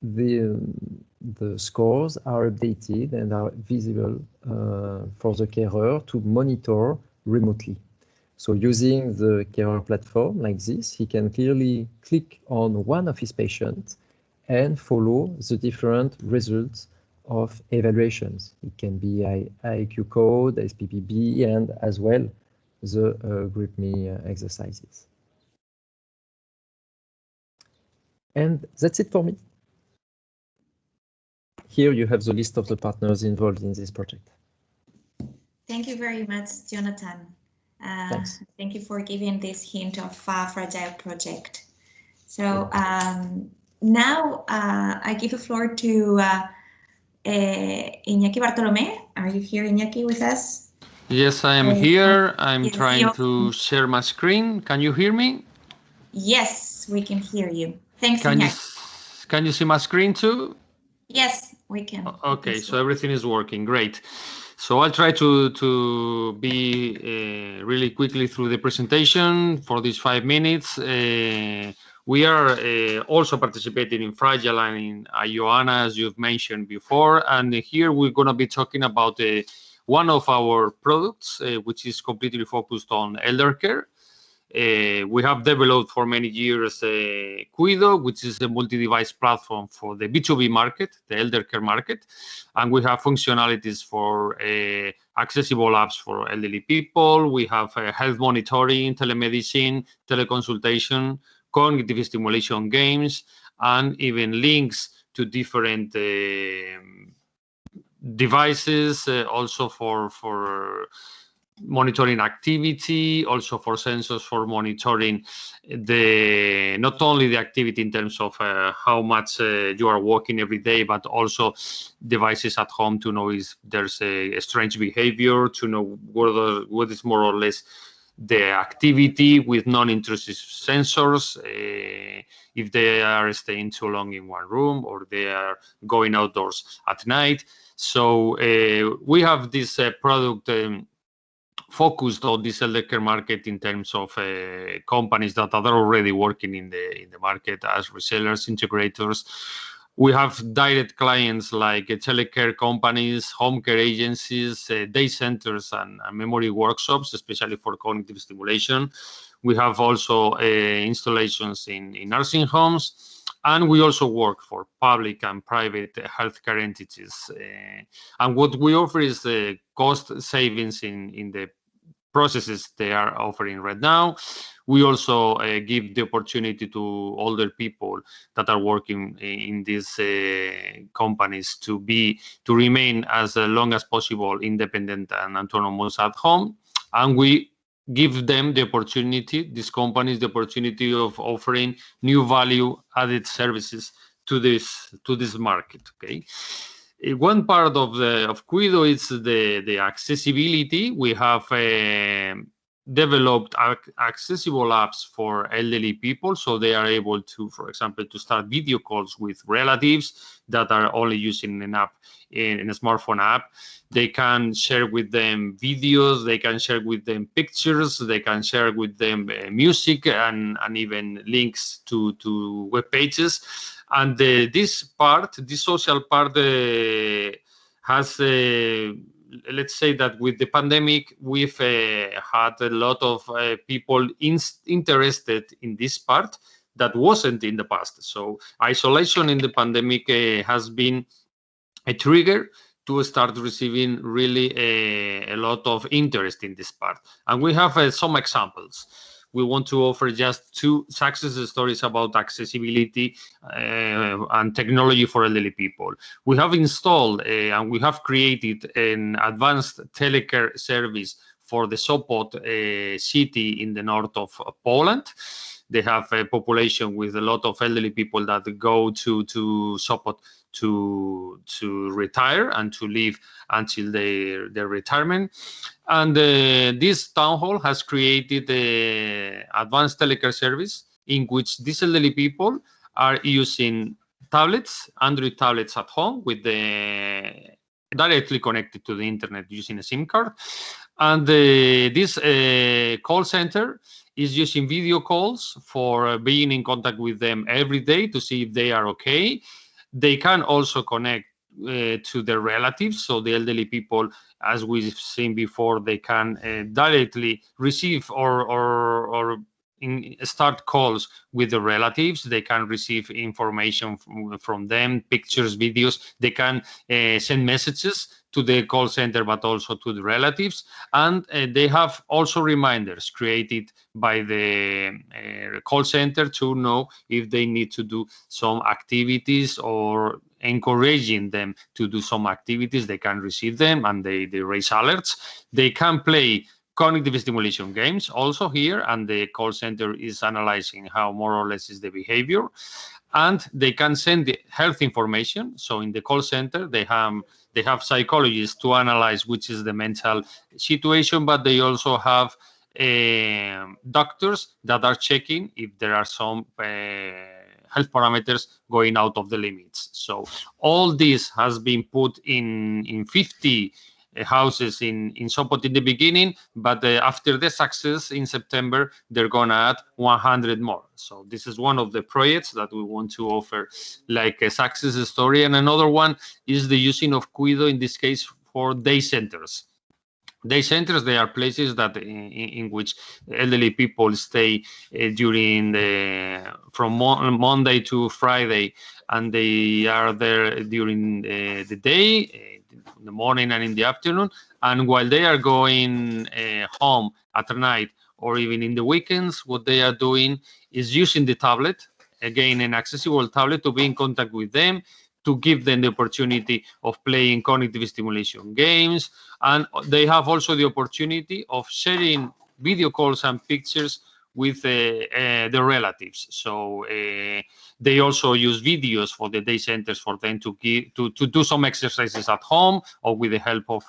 the scores are updated and are visible for the carer to monitor remotely. So using the carer platform like this, he can clearly click on one of his patients and follow the different results of evaluations. It can be IQ code, SPPB, and as well the GripMe exercises. And that's it for me. Here you have the list of the partners involved in this project. Thank you very much, Jonathan. Thanks. Thank you for giving this hint of fragile project. So now I give the floor to Iñaki Bartolomé. Are you here, Iñaki, with us? Yes, I am here. I'm trying to share my screen. Can you hear me? Yes, we can hear you. Thanks, Iñaki. Can you see my screen too? Yes, we can. Okay, so everything is working. Great. So I'll try to be really quickly through the presentation for these 5 minutes. We are also participating in Fragile and in IOANNA, as you've mentioned before. And here we're going to be talking about one of our products, which is completely focused on elder care. We have developed for many years Cuido, which is a multi-device platform for the B2B market, the elder care market. And we have functionalities for accessible apps for elderly people. We have health monitoring, telemedicine, teleconsultation, cognitive stimulation games, and even links to different devices, also for monitoring activity, also for sensors for monitoring not only the activity in terms of how much you are walking every day, but also devices at home to know if there's a strange behavior, to know what is more or less the activity with non-intrusive sensors, if they are staying too long in one room or they are going outdoors at night. So we have this product focused on this elder care market in terms of companies that are already working in the market as resellers, integrators. We have direct clients like telecare companies, home care agencies, day centers, and memory workshops, especially for cognitive stimulation. We have also installations in nursing homes, and we also work for public and private healthcare entities. And what we offer is the cost savings in the processes they are offering right now. We also give the opportunity to older people that are working in these companies to remain as long as possible independent and autonomous at home. And we give them the opportunity, these companies, the opportunity of offering new value-added services to this market. Okay. One part of Cuido is the accessibility. We have developed accessible apps for elderly people, so they are able to, for example, to start video calls with relatives that are only using an app, in a smartphone app. They can share with them videos, they can share with them pictures, they can share with them music and even links to web pages. And this social part has, let's say that with the pandemic, we've had a lot of people interested in this part that wasn't in the past. So isolation in the pandemic has been a trigger to start receiving really a lot of interest in this part. And we have some examples. We want to offer just 2 success stories about accessibility and technology for elderly people. We have installed and we have created an advanced telecare service for the Sopot city in the north of Poland. They have a population with a lot of elderly people that go to Sopot to retire and to live until their retirement. And this town hall has created an advanced telecare service in which these elderly people are using tablets, Android tablets at home with directly connected to the internet using a SIM card. And this call center is using video calls for being in contact with them every day to see if they are okay. They can also connect to their relatives. So the elderly people, as we've seen before, they can directly receive or start calls with the relatives. They can receive information from them, pictures, videos. They can send messages to the call center, but also to the relatives. And they have also reminders created by the call center to know if they need to do some activities or encouraging them to do some activities. They can receive them and they raise alerts. They can play cognitive stimulation games also here, and the call center is analyzing how more or less is the behavior. And they can send the health information. So in the call center, they have psychologists to analyze which is the mental situation, but they also have doctors that are checking if there are some health parameters going out of the limits. So all this has been put in 50 houses in Sopot in the beginning, but after the success in September, they're gonna add 100 more. So this is one of the projects that we want to offer like a success story. And another one is the using of Cuido, in this case for day centers. Day centers, they are places that in which elderly people stay during from Monday to Friday, and they are there during the day, in the morning and in the afternoon. And while they are going home at night or even in the weekends, what they are doing is using the tablet, again, an accessible tablet, to be in contact with them, to give them the opportunity of playing cognitive stimulation games. And they have also the opportunity of sharing video calls and pictures with their relatives. So they also use videos for the day centers for them to do some exercises at home or with the help of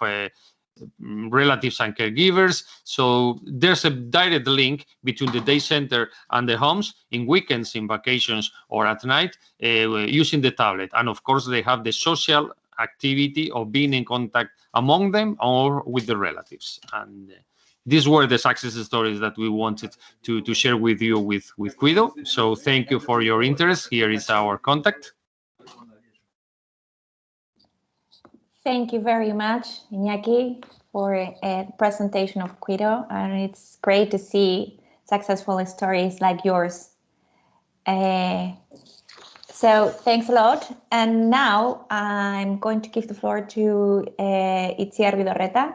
relatives and caregivers. So there's a direct link between the day center and the homes in weekends, in vacations, or at night using the tablet. And of course, they have the social activity of being in contact among them or with the relatives. And these were the success stories that we wanted to share with you with Cuido. So thank you for your interest. Here is our contact. Thank you very much, Iñaki, for a presentation of Cuido, and it's great to see successful stories like yours. So thanks a lot. And now I'm going to give the floor to Itziar Vidorreta,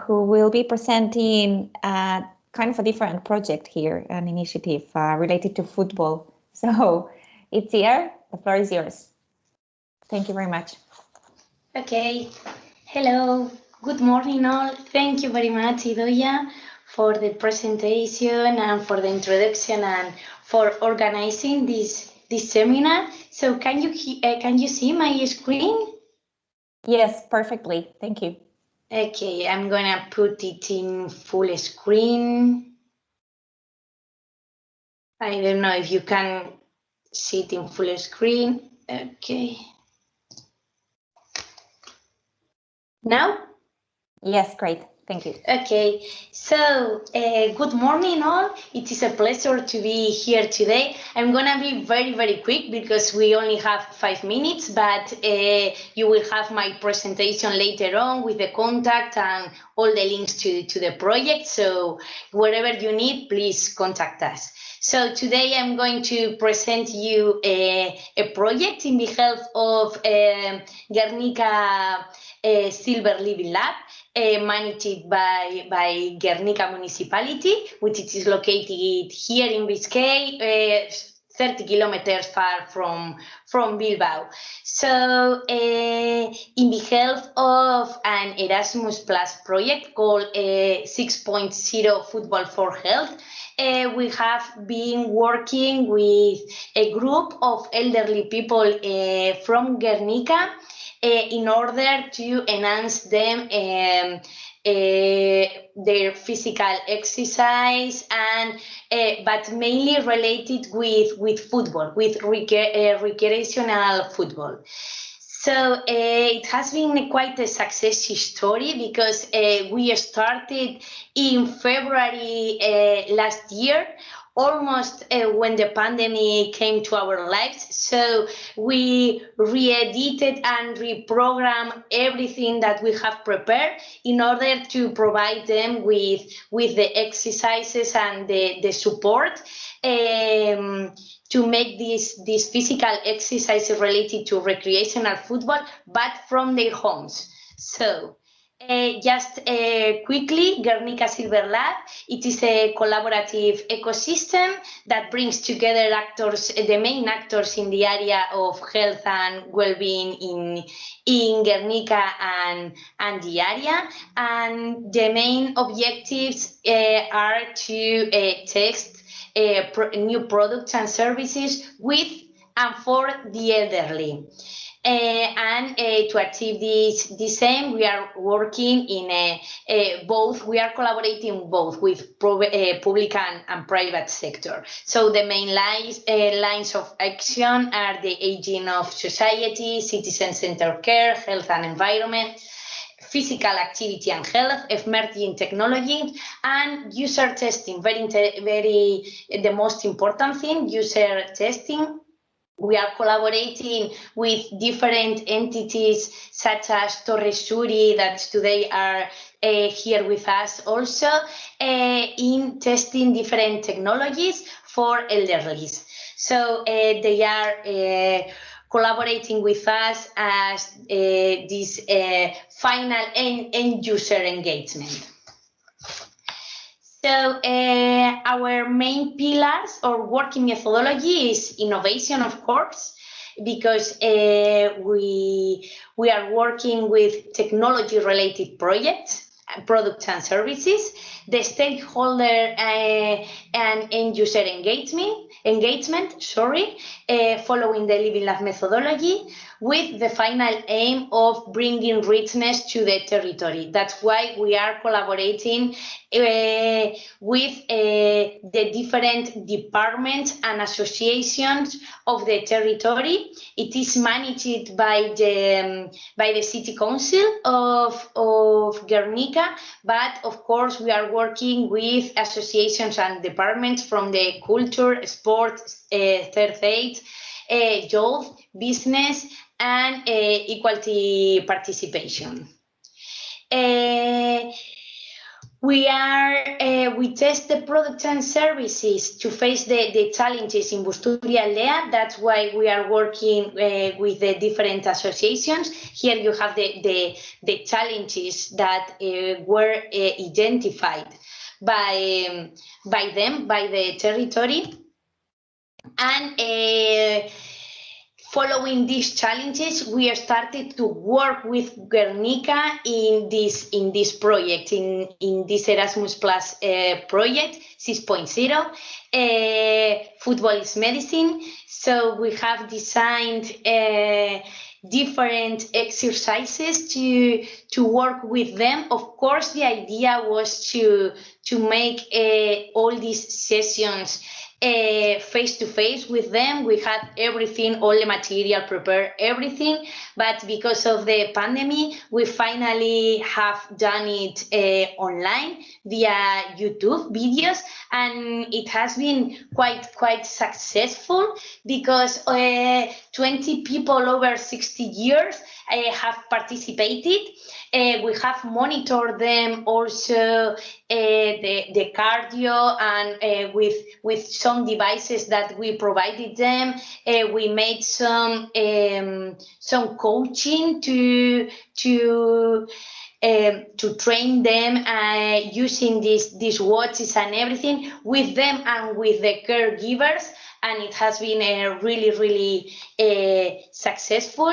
who will be presenting kind of a different project here, an initiative related to football. So Itziar, the floor is yours. Thank you very much. Okay. Hello. Good morning, all. Thank you very much, Idoia, for the presentation and for the introduction and for organizing this seminar. So can you see my screen? Yes, perfectly. Thank you. Okay, I'm gonna put it in full screen. I don't know if you can see it in full screen. Okay. Now? Yes, great. Thank you. Okay, so good morning all. It is a pleasure to be here today. I'm gonna be very, very quick because we only have 5 minutes, but you will have my presentation later on with the contact and all the links to the project. So whatever you need, please contact us. So today I'm going to present you a project in behalf of Guernica Silver Living Lab, managed by Guernica Municipality, which is located here in Biscay, 30 kilometers far from Bilbao. So in behalf of an Erasmus Plus project called 6.0 Football for Health, we have been working with a group of elderly people from Guernica in order to enhance them their physical exercise, and but mainly related with football, with recreational football. So it has been quite a success story because we started in February last year, almost when the pandemic came to our lives. So we re-edited and reprogrammed everything that we have prepared in order to provide them with the exercises and the support to make this physical exercise related to recreational football, but from their homes. So just quickly, Guernica Silver Lab, it is a collaborative ecosystem that brings together actors, the main actors in the area of health and well-being in Guernica and the area. And the main objectives are to test new products and services with and for the elderly. And to achieve this aim, we are working in both. We are collaborating both with public and private sector. So the main lines of action are the aging of society, citizen-centered care, health and environment, physical activity and health, emerging technology, and user testing. The most important thing, user testing. We are collaborating with different entities such as Torres Suri, that today are here with us also, in testing different technologies for elderlies. So they are collaborating with us as this final end user engagement. So our main pillars or working methodology is innovation, of course, because we are working with technology-related projects, products and services, the stakeholder and end user engagement, following the Living Lab methodology, with the final aim of bringing richness to the territory. That's why we are collaborating with the different departments and associations of the territory. It is managed by the City Council of Guernica, but of course we are working with associations and departments from the culture, sports, third aid, youth, business, and equality participation. We test the products and services to face the challenges in Busturia-Aldea. That's why we are working with the different associations. Here you have the challenges that were identified by them, by the territory. And following these challenges, we started to work with Guernica in this project, in this Erasmus Plus project 6.0. Football is medicine. So we have designed different exercises to work with them. Of course, the idea was to make all these sessions face-to-face with them. We had everything, all the material prepared, everything. But because of the pandemic, we finally have done it online via YouTube videos, and it has been quite successful because 20 people over 60 years have participated. We have monitored them also the cardio, and with some devices that we provided them. We made some coaching to train them using these watches and everything with them and with the caregivers, and it has been really successful.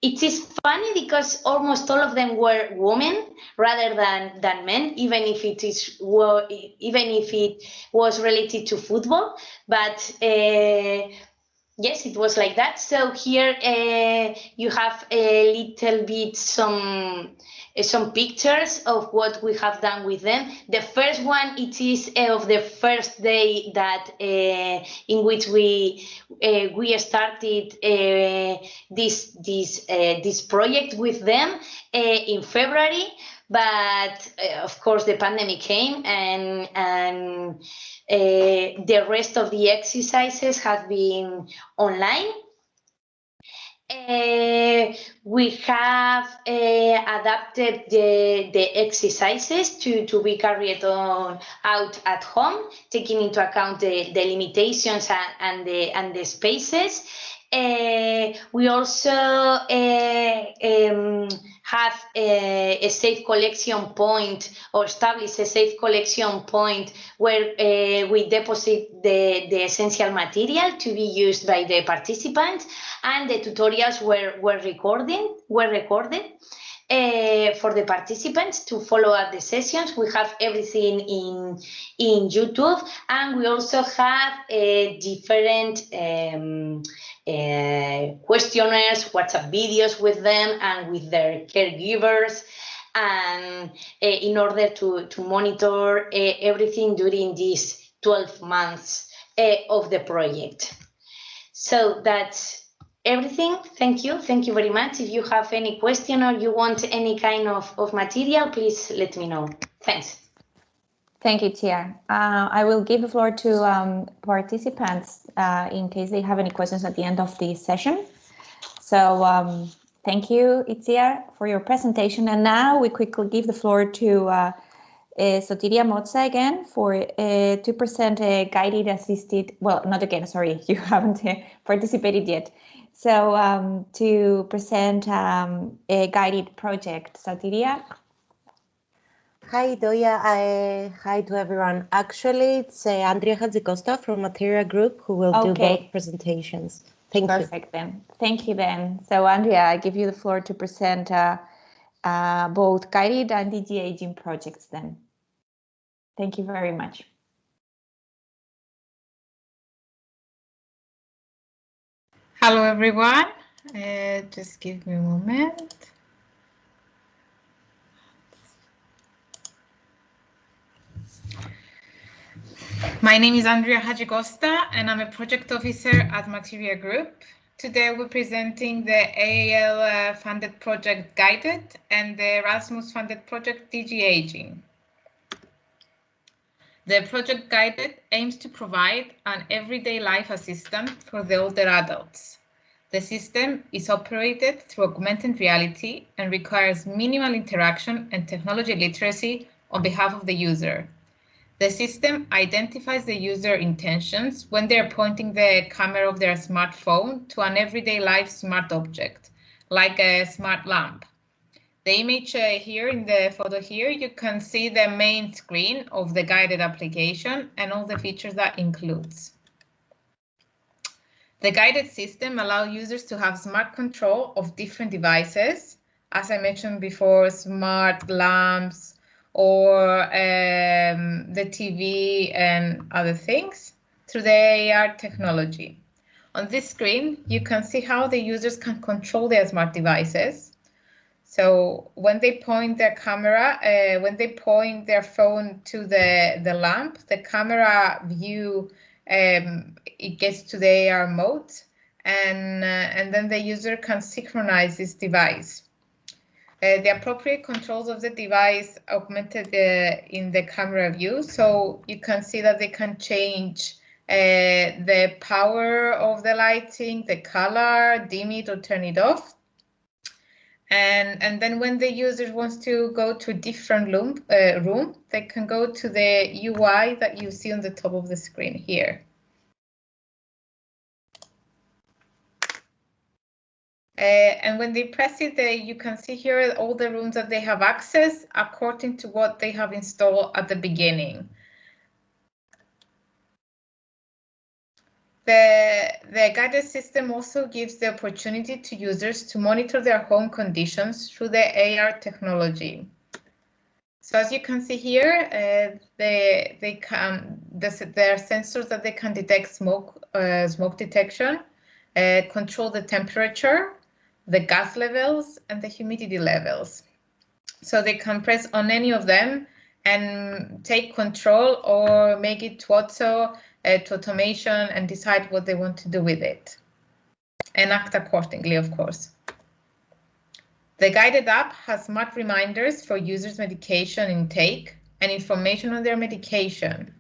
It is funny because almost all of them were women rather than men, even if it was related to football. But yes, it was like that. So here you have a little bit some pictures of what we have done with them. The first one, it is of the first day that in which we started this project with them in February. But of course, the pandemic came, and the rest of the exercises have been online. We have adapted the exercises to be carried out at home, taking into account the limitations and the spaces. We also have a safe collection point, or establish a safe collection point where we deposit the essential material to be used by the participants, and the tutorials were recorded for the participants to follow up the sessions. We have everything in YouTube, and we also have different questionnaires, WhatsApp videos with them and with their caregivers, and in order to monitor everything during these 12 months of the project. So that's everything. Thank you very much. If you have any question or you want any kind of material, please let me know. Thanks. Thank you, Tia. I will give the floor to participants in case they have any questions at the end of the session. So thank you, Itziar, for your presentation. And now we quickly give the floor to Sotiria Motza again to present a guided assisted, well, not again, sorry, you haven't participated yet. So to present a guided project. Sotiria. Hi, Doya. Hi to everyone. Actually, it's Andrea Hadzicosta from Materia Group who will do both presentations. Thank you. Perfect then. Thank you then. So Andrea, I give you the floor to present both guided and DG aging projects then. Thank you very much. Hello, everyone. Just give me a moment. My name is Andrea Hadjicosta, and I'm a project officer at Materia Group. Today we're presenting the AAL funded project Guided and the Erasmus funded project DG Aging. The project Guided aims to provide an everyday life assistant for the older adults. The system is operated through augmented reality and requires minimal interaction and technology literacy on behalf of the user. The system identifies the user intentions when they are pointing the camera of their smartphone to an everyday life smart object, like a smart lamp. The image here in the photo here, you can see the main screen of the guided application and all the features that includes. The guided system allows users to have smart control of different devices, as I mentioned before, smart lamps, or the TV and other things through the AR technology. On this screen, you can see how the users can control their smart devices. So when they point their camera, when they point their phone to the lamp, the camera view, it gets to the AR mode, and then the user can synchronize this device. The appropriate controls of the device augmented in the camera view, so you can see that they can change the power of the lighting, the color, dim it or turn it off. And then when the user wants to go to a different room, they can go to the UI that you see on the top of the screen here. And when they press it, you can see here all the rooms that they have access according to what they have installed at the beginning. The guided system also gives the opportunity to users to monitor their home conditions through the AR technology. So as you can see here, there are sensors that they can detect smoke detection, control the temperature, the gas levels, and the humidity levels. So they can press on any of them and take control or make it to automation and decide what they want to do with it and act accordingly, of course. The guided app has smart reminders for users' medication intake and information on their medication.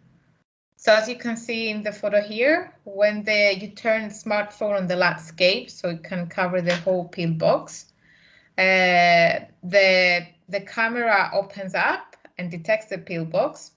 So as you can see in the photo here, when you turn the smartphone on the landscape, so it can cover the whole pill box, the camera opens up and detects the pill box.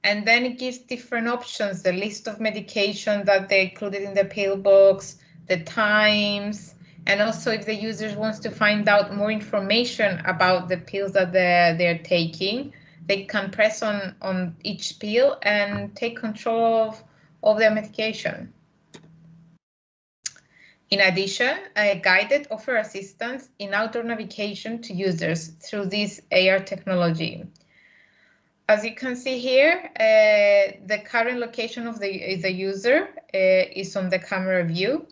And then it gives different options, the list of medication that they included in the pill box, the times, and also if the user wants to find out more information about the pills that they're taking, they can press on each pill and take control of their medication. In addition, Guided offer assistance in outdoor navigation to users through this AR technology. As you can see here, the current location of the user is on the camera view,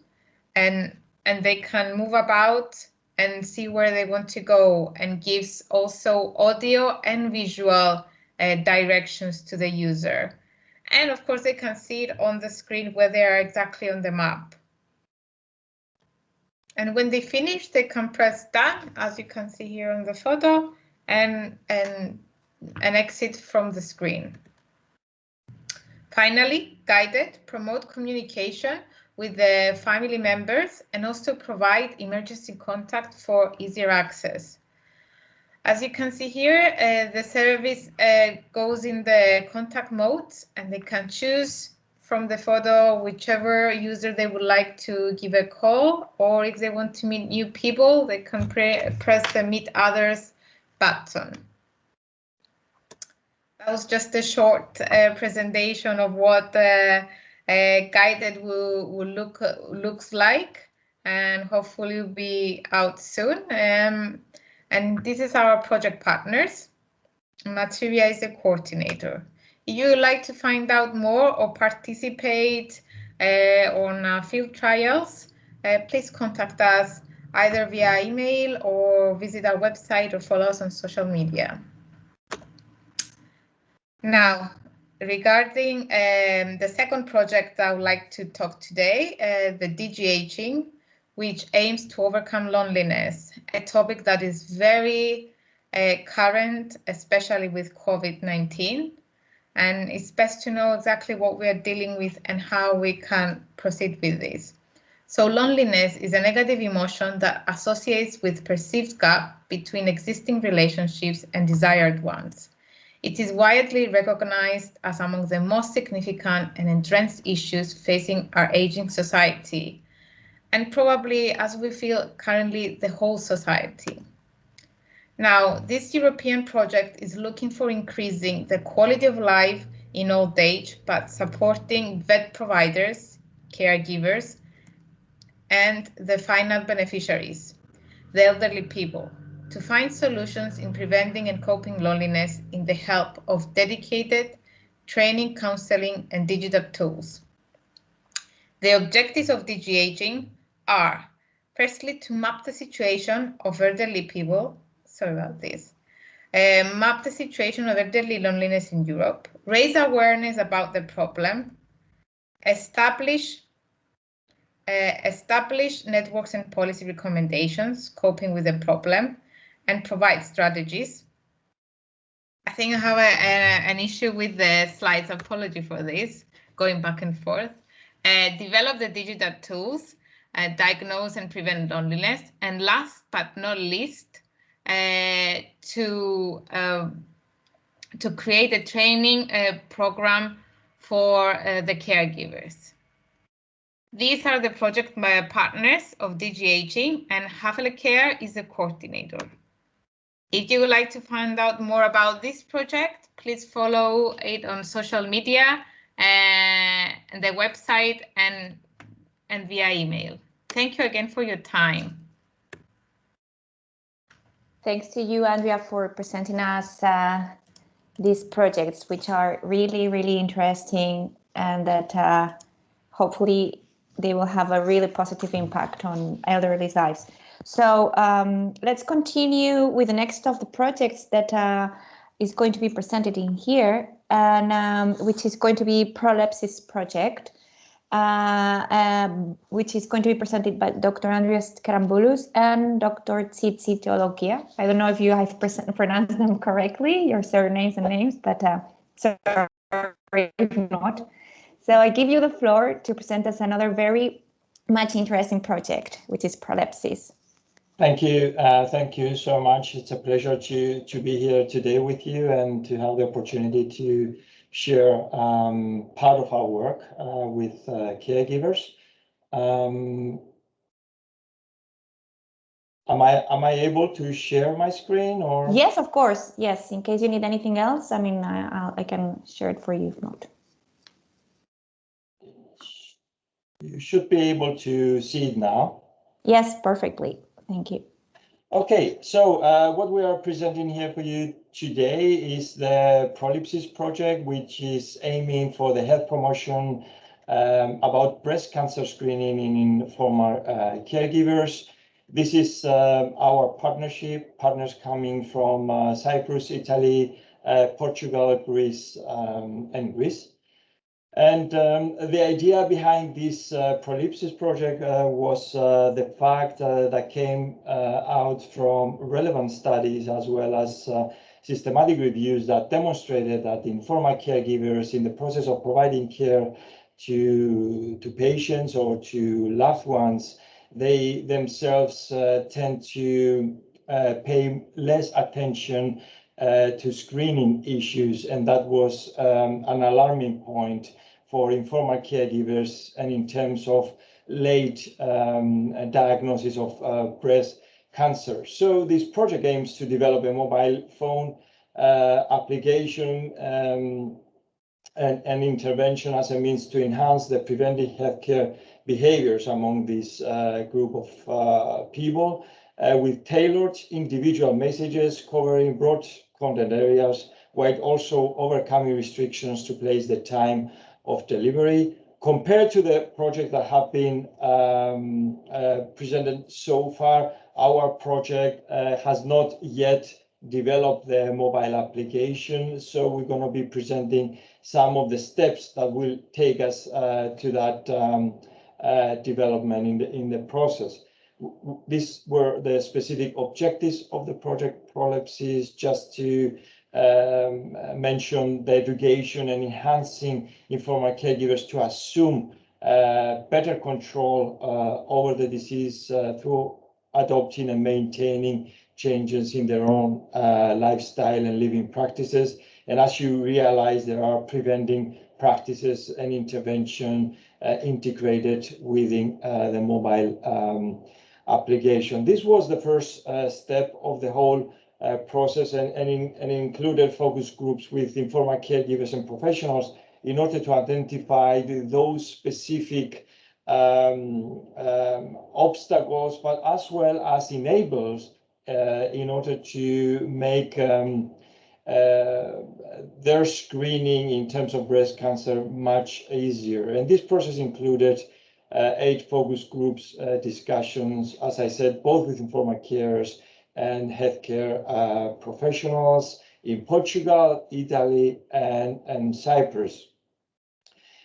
and they can move about and see where they want to go, and gives also audio and visual directions to the user. And of course, they can see it on the screen where they are exactly on the map. And when they finish, they can press done, as you can see here on the photo, and exit from the screen. Finally, Guided promote communication with the family members and also provide emergency contact for easier access. As you can see here, the service goes in the contact mode, and they can choose from the photo whichever user they would like to give a call, or if they want to meet new people, they can press the Meet Others button. That was just a short presentation of what Guided will looks like, and hopefully will be out soon. And this is our project partners. Materia is the coordinator. If you would like to find out more or participate on field trials, please contact us either via email or visit our website or follow us on social media. Now, regarding the second project I would like to talk today, the DigiAging, which aims to overcome loneliness, a topic that is very current, especially with COVID-19. And it's best to know exactly what we are dealing with and how we can proceed with this. So loneliness is a negative emotion that associates with perceived gap between existing relationships and desired ones. It is widely recognized as among the most significant and entrenched issues facing our aging society, and probably, as we feel currently, the whole society. Now, this European project is looking for increasing the quality of life in old age, but supporting vet providers, caregivers, and the final beneficiaries, the elderly people, to find solutions in preventing and coping loneliness in the help of dedicated training, counseling, and digital tools. The objectives of DigiAging are Firstly, to map the situation of elderly people. Sorry about this. Map the situation of elderly loneliness in Europe. Raise awareness about the problem. Establish networks and policy recommendations coping with the problem, and provide strategies. I think I have an issue with the slides. Apology for this, going back and forth. Develop the digital tools, diagnose and prevent loneliness, and last but not least, to create a training program for the caregivers. These are the project partners of DG Aging, and Havele Care is the coordinator. If you would like to find out more about this project, please follow it on social media, and the website, and via email. Thank you again for your time. Thanks to you, Andrea, for presenting us these projects, which are really, really interesting, and that hopefully they will have a really positive impact on elderly lives. So let's continue with the next of the projects that is going to be presented in here, and which is going to be Prolepsis project, which is going to be presented by Dr. Andreas Karamboulos and Dr. Tsitsi Teologia. I don't know if you have pronounced them correctly, your surnames and names, but sorry if not. So I give you the floor to present us another very much interesting project, which is Prolepsis. Thank you so much. It's a pleasure to be here today with you and to have the opportunity to share part of our work with caregivers. Am I able to share my screen, or? Yes, of course. Yes, in case you need anything else, I mean, I can share it for you if not. You should be able to see it now. Yes, perfectly. Thank you. Okay, so what we are presenting here for you today is the Prolepsis project, which is aiming for the health promotion about breast cancer screening in former caregivers. This is our partners coming from Cyprus, Italy, Portugal, Greece, and Greece. And the idea behind this Prolepsis project was the fact that came out from relevant studies, as well as systematic reviews that demonstrated that informal caregivers, in the process of providing care to patients or to loved ones, they themselves tend to pay less attention to screening issues, and that was an alarming point for informal caregivers, and in terms of late diagnosis of breast cancer. So this project aims to develop a mobile phone application and intervention as a means to enhance the preventive healthcare behaviors among this group of people, with tailored individual messages covering broad content areas, while also overcoming restrictions to place the time of delivery. Compared to the project that have been presented so far, our project has not yet developed the mobile application. So we're going to be presenting some of the steps that will take us to that development in the process. These were the specific objectives of the project Prolepsis, just to mention the education and enhancing informal caregivers to assume better control over the disease through adopting and maintaining changes in their own lifestyle and living practices. And as you realize, there are preventing practices and intervention integrated within the mobile application. This was the first step of the whole process, and included focus groups with informal caregivers and professionals in order to identify those specific obstacles, but as well as enablers in order to make their screening in terms of breast cancer much easier. And this process included 8 focus groups discussions, as I said, both with informal carers and healthcare professionals in Portugal, Italy, and Cyprus.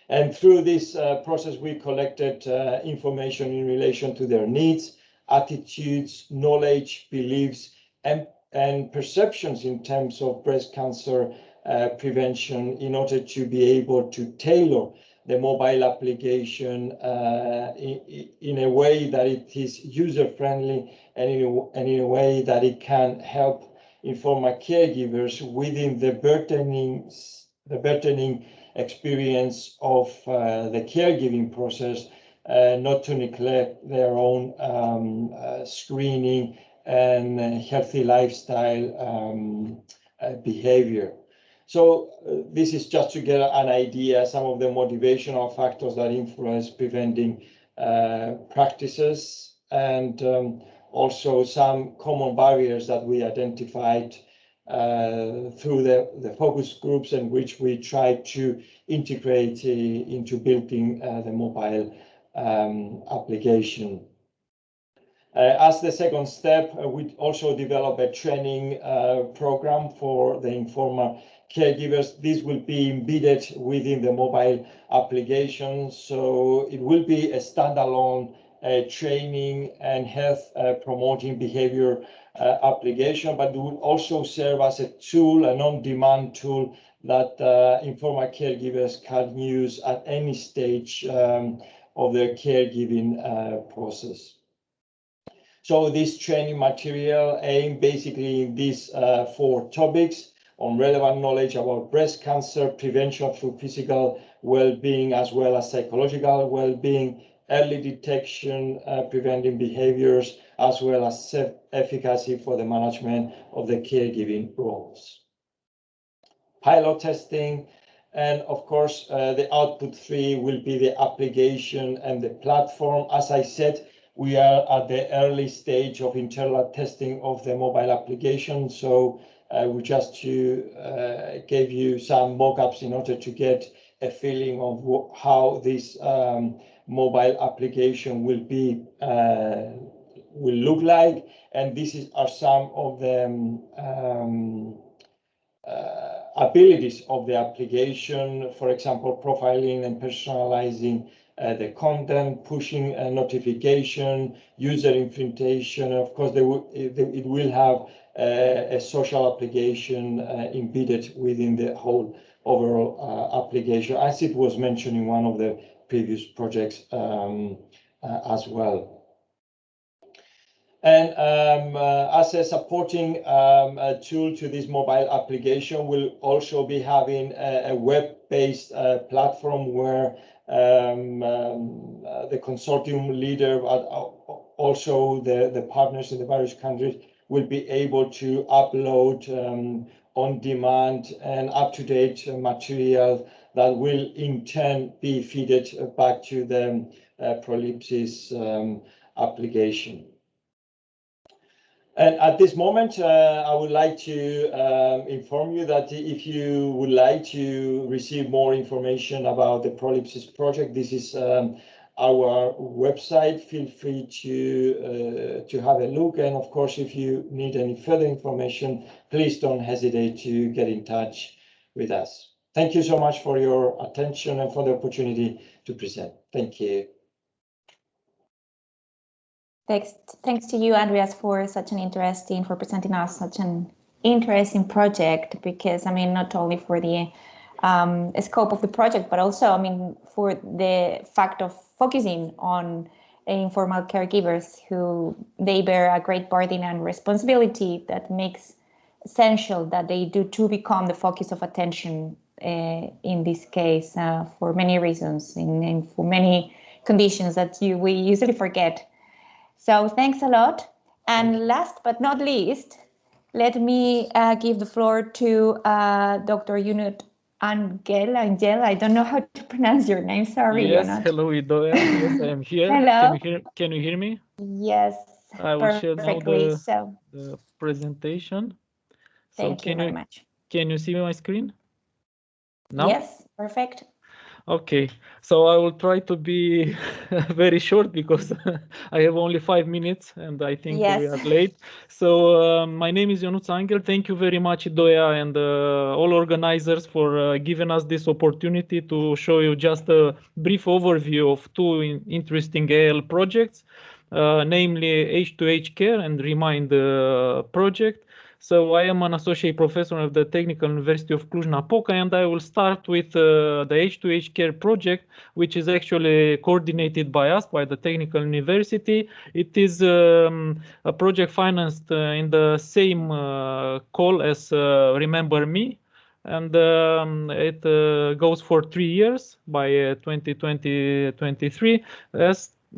And through this process, we collected information in relation to their needs, attitudes, knowledge, beliefs, and perceptions in terms of breast cancer prevention in order to be able to tailor the mobile application in a way that it is user-friendly and in a way that it can help informal caregivers within the burdening experience of the caregiving process, not to neglect their own screening and healthy lifestyle behavior. So this is just to get an idea, some of the motivational factors that influence preventing practices, and also some common barriers that we identified through the focus groups, in which we try to integrate into building the mobile application. As the second step, we also develop a training program for the informal caregivers. This will be embedded within the mobile application, so it will be a standalone training and health promoting behavior application, but it will also serve as a tool, an on-demand tool that informal caregivers can use at any stage of their caregiving process. So this training material aimed basically in these 4 topics on relevant knowledge about breast cancer prevention through physical well-being as well as psychological well-being, early detection, preventing behaviors, as well as efficacy for the management of the caregiving roles. Pilot testing, and of course, the output 3 will be the application and the platform. As I said, we are at the early stage of internal testing of the mobile application, so we just gave you some mock-ups in order to get a feeling of how this mobile application will look like, and these are some of the abilities of the application. For example, profiling and personalizing the content, pushing a notification, user implementation. Of course, it will have a social application embedded within the whole overall application, as it was mentioned in one of the previous projects as well. And as a supporting tool to this mobile application, we'll also be having a web-based platform where the consortium leader, but also the partners in the various countries, will be able to upload on-demand and up-to-date material that will in turn be fed back to the Prolepsis application. And at this moment, I would like to inform you that if you would like to receive more information about the Prolepsis project, this is our website. Feel free to have a look. And of course, if you need any further information, please don't hesitate to get in touch with us. Thank you so much for your attention and for the opportunity to present. Thank you. Thanks to you, Andreas, for presenting us such an interesting project, because I mean, not only for the scope of the project, but also, I mean, for the fact of focusing on informal caregivers who they bear a great burden and responsibility that makes essential that they do to become the focus of attention in this case for many reasons and for many conditions that we usually forget. So thanks a lot. And last but not least, let me give the floor to Dr. Yunus Angel. I don't know how to pronounce your name. Sorry. Yes, hello, Idoia. Yes, I am here. Hello. Can you hear me? Yes. I will share now the presentation. Thank you very much. Can you see my screen? Now? Yes, perfect. Okay, so I will try to be very short because I have only 5 minutes and I think we are late. So my name is Ionuț Angel. Thank you very much, Doia, and all organizers for giving us this opportunity to show you just a brief overview of two interesting AL projects, namely H2H Care and Remind project. So I am an associate professor of the Technical University of Cluj-Napoca, and I will start with the H2H Care project, which is actually coordinated by us, by the Technical University. It is a project financed in the same call as ReMember-Me, and it goes for 3 years by 2020-23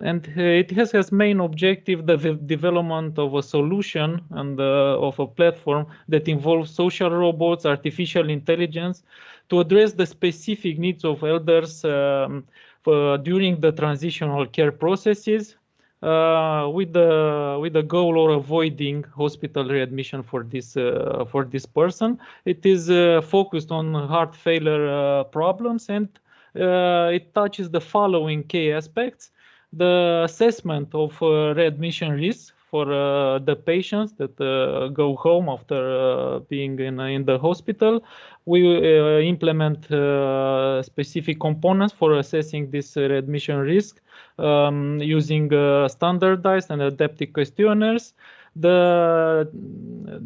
and it has as main objective the development of a solution and of a platform that involves social robots, artificial intelligence, to address the specific needs of elders during the transitional care processes, with the goal of avoiding hospital readmission for this person. It is focused on heart failure problems, and it touches the following key aspects: the assessment of readmission risks for the patients that go home after being in the hospital. We implement specific components for assessing this readmission risk using standardized and adaptive questionnaires. The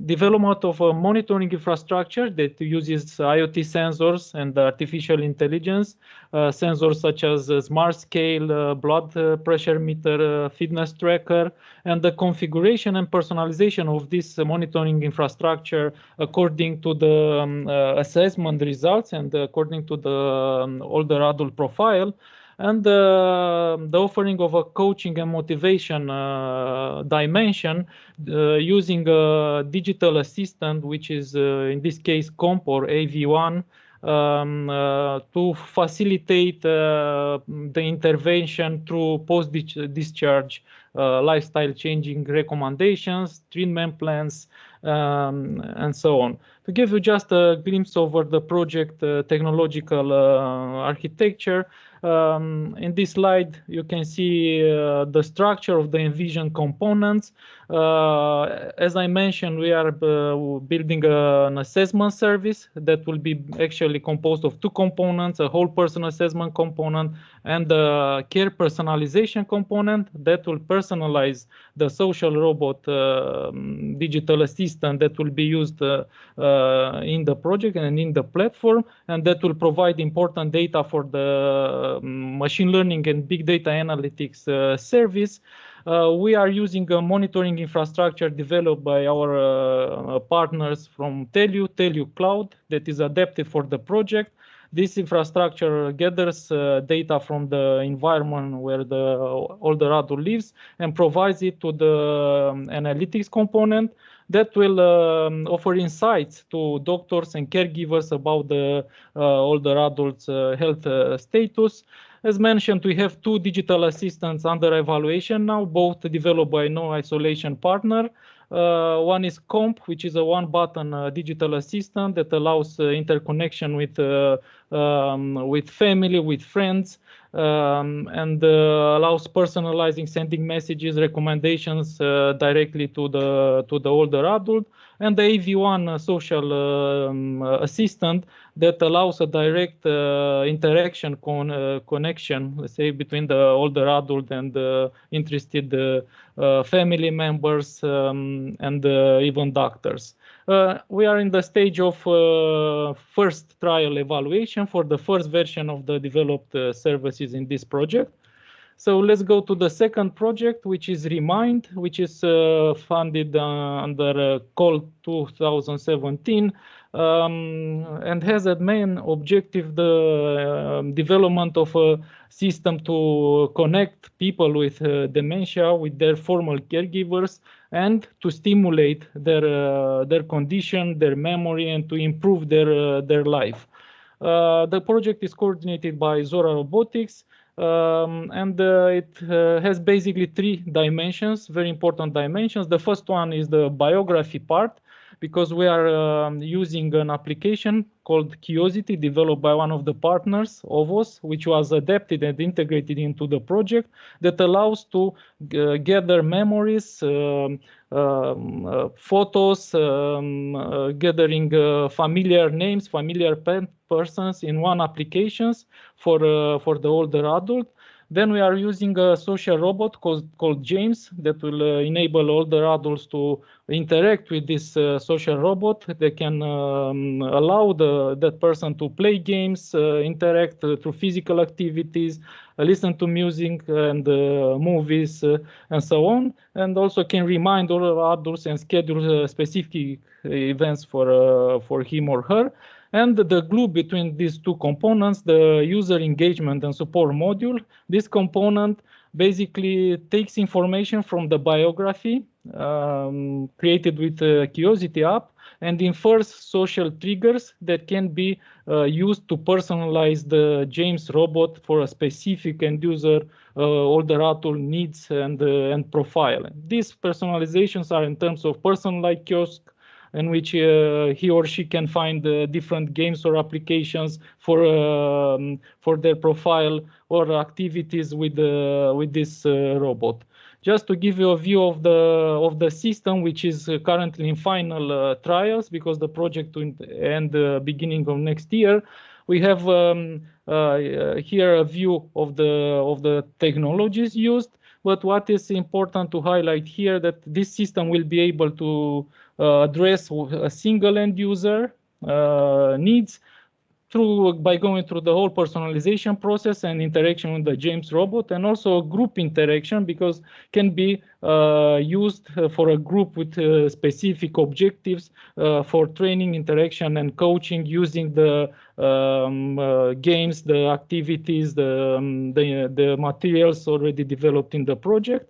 development of a monitoring infrastructure that uses IoT sensors and artificial intelligence, sensors such as smart scale, blood pressure meter, fitness tracker, and the configuration and personalization of this monitoring infrastructure according to the assessment results and according to the older adult profile, and the offering of a coaching and motivation dimension using a digital assistant, which is in this case COMP or AV1, to facilitate the intervention through post-discharge lifestyle changing recommendations, treatment plans, and so on. To give you just a glimpse over the project technological architecture, in this slide, you can see the structure of the envisioned components. As I mentioned, we are building an assessment service that will be actually composed of two components: a whole person assessment component and a care personalization component that will personalize the social robot digital assistant that will be used in the project and in the platform, and that will provide important data for the machine learning and big data analytics service. We are using a monitoring infrastructure developed by our partners from Tellu Cloud that is adapted for the project. This infrastructure gathers data from the environment where the older adult lives and provides it to the analytics component that will offer insights to doctors and caregivers about the older adults' health status. As mentioned, we have two digital assistants under evaluation now, both developed by no isolation partner. One is COMP, which is a one-button digital assistant that allows interconnection with family, with friends, and allows personalizing, sending messages, recommendations directly to the older adult. And the AV1 social assistant that allows a direct interaction connection, let's say, between the older adult and interested family members and even doctors. We are in the stage of first trial evaluation for the first version of the developed services in this project. So let's go to the second project, which is Remind, which is funded under Call 2017 and has as main objective the development of a system to connect people with dementia with their formal caregivers and to stimulate their condition, their memory, and to improve their life. The project is coordinated by Zora Robotics. And it has basically three dimensions, very important dimensions. The first one is the biography part, because we are using an application called Curiosity, developed by one of the partners of us, which was adapted and integrated into the project, that allows to gather memories, photos, gathering familiar names, familiar persons in one applications for the older adult. Then we are using a social robot called James that will enable older adults to interact with this social robot. They can allow that person to play games, interact through physical activities, listen to music and movies, and so on, and also can remind older adults and schedule specific events for him or her. And the glue between these two components, the user engagement and support module, this component basically takes information from the biography created with the Curiosity app and infers social triggers that can be used to personalize the James robot for a specific end user older adult needs and profile. These personalizations are in terms of person-like kiosk, in which he or she can find different games or applications for their profile or activities with this robot. Just to give you a view of the system, which is currently in final trials, because the project will end beginning of next year. We have here a view of the technologies used. But what is important to highlight here, that this system will be able to address a single end user needs by going through the whole personalization process and interaction with the James robot, and also group interaction, because can be used for a group with specific objectives for training, interaction, and coaching using the games, the activities, the materials already developed in the project.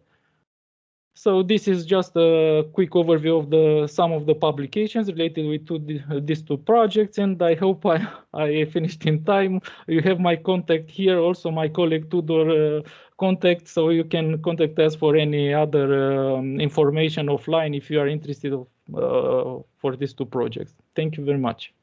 So this is just a quick overview of some of the publications related with these two projects, and I hope I finished in time. You have my contact here, also my colleague Tudor contact, so you can contact us for any other information offline if you are interested for these two projects. Thank you very much.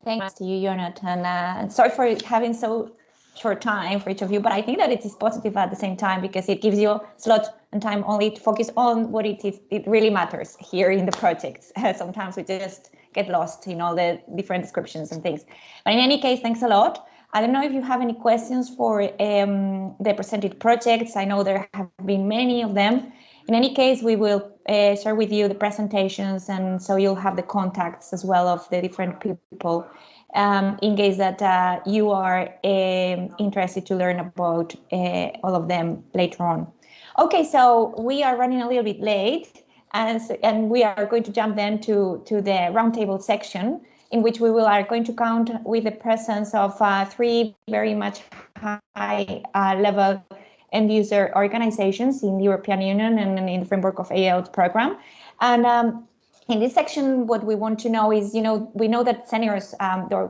Thanks to you, Jonathan. And sorry for having so short time for each of you, but I think that it is positive at the same time, because it gives you slot and time only to focus on what it really matters here in the project. Sometimes we just get lost in all the different descriptions and things. But in any case, thanks a lot. I don't know if you have any questions for the presented projects. I know there have been many of them. In any case, we will share with you the presentations, and so you'll have the contacts as well of the different people in case that you are interested to learn about all of them later on. Okay, so we are running a little bit late, and we are going to jump then to the roundtable section, in which we are going to count with the presence of three very much high level end user organizations in the European Union and in the framework of AAL program. And in this section, what we want to know is, we know that seniors,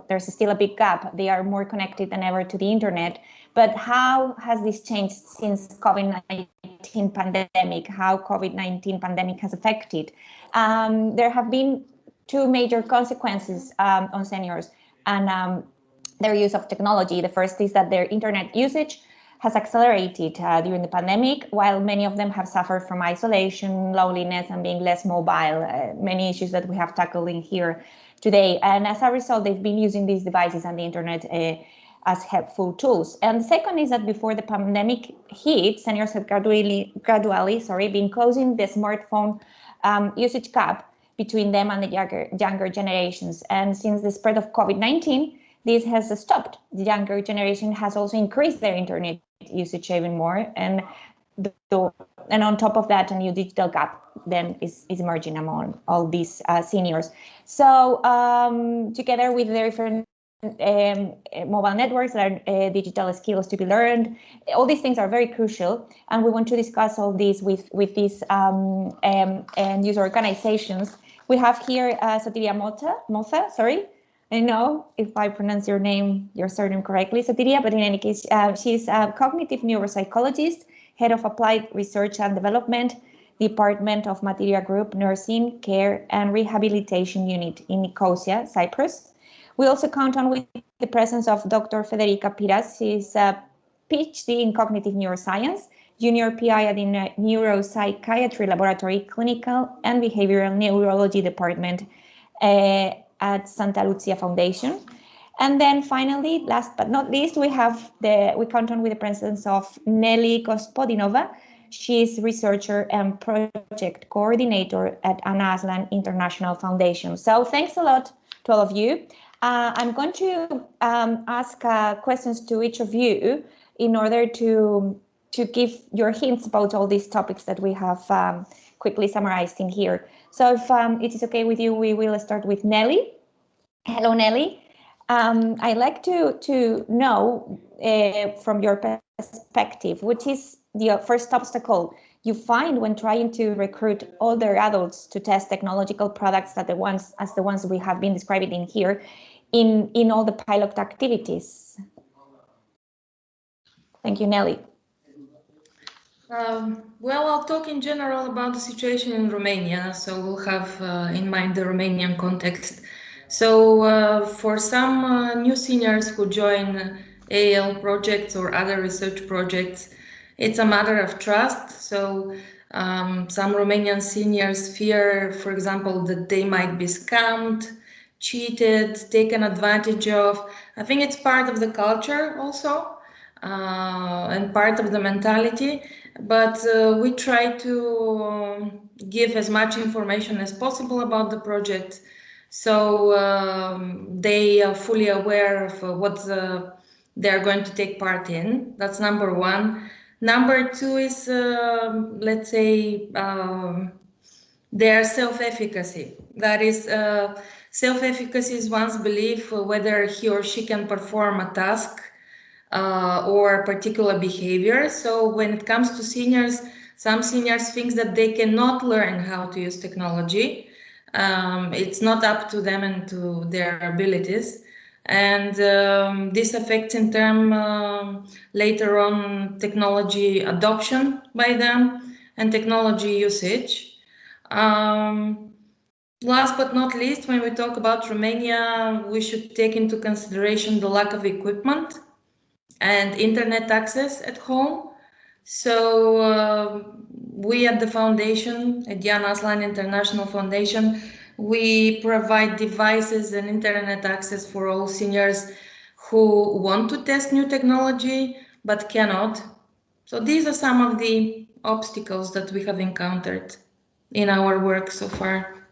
there's still a big gap. They are more connected than ever to the internet. But how has this changed since COVID-19 pandemic? How COVID-19 pandemic has affected? There have been two major consequences on seniors and their use of technology. The first is that their internet usage has accelerated during the pandemic, while many of them have suffered from isolation, loneliness, and being less mobile, many issues that we have tackled in here today. And as a result, they've been using these devices and the internet as helpful tools. And the second is that before the pandemic hit, seniors have gradually been closing the smartphone usage gap between them and the younger generations. And since the spread of COVID-19, this has stopped. The younger generation has also increased their internet usage even more, and on top of that, a new digital gap then is emerging among all these seniors. So together with the different mobile networks, there are digital skills to be learned. All these things are very crucial, and we want to discuss all these with these end user organizations. We have here Sotiria Moza, sorry. I don't know if I pronounce your surname correctly, Sotiria, but in any case, she's a cognitive neuropsychologist, head of applied research and development, Department of Materia Group Nursing, Care and Rehabilitation Unit in Nicosia, Cyprus. We also count on with the presence of Dr. Federica Piras. She's a PhD in Cognitive Neuroscience, Junior PI at the Neuropsychiatry Laboratory, Clinical and Behavioral Neurology Department at Santa Lucia Foundation. And then finally, last but not least, we count on with the presence of Nelly Gospodinova. She's researcher and project coordinator at IOANNA International Foundation. So thanks a lot to all of you. I'm going to ask questions to each of you in order to give your hints about all these topics that we have quickly summarized in here. So if it is okay with you, we will start with Nelly. Hello, Nelly. I'd like to know from your perspective, which is the first obstacle you find when trying to recruit older adults to test technological products that the ones we have been describing in here in all the pilot activities. Thank you, Nelly. Well, I'll talk in general about the situation in Romania, so we'll have in mind the Romanian context. So for some new seniors who join AAL projects or other research projects, it's a matter of trust. So some Romanian seniors fear, for example, that they might be scammed, cheated, taken advantage of. I think it's part of the culture also and part of the mentality, but we try to give as much information as possible about the project, so they are fully aware of what they're going to take part in. That's number one. Number two is, let's say, their self-efficacy. That is, self-efficacy is one's belief whether he or she can perform a task or a particular behavior. So when it comes to seniors, some seniors think that they cannot learn how to use technology. It's not up to them and to their abilities. And this affects in turn later on technology adoption by them and technology usage. Last but not least, when we talk about Romania, we should take into consideration the lack of equipment and internet access at home. So we at the foundation, at Jan Aslan International Foundation, we provide devices and internet access for all seniors who want to test new technology but cannot. So these are some of the obstacles that we have encountered in our work so far.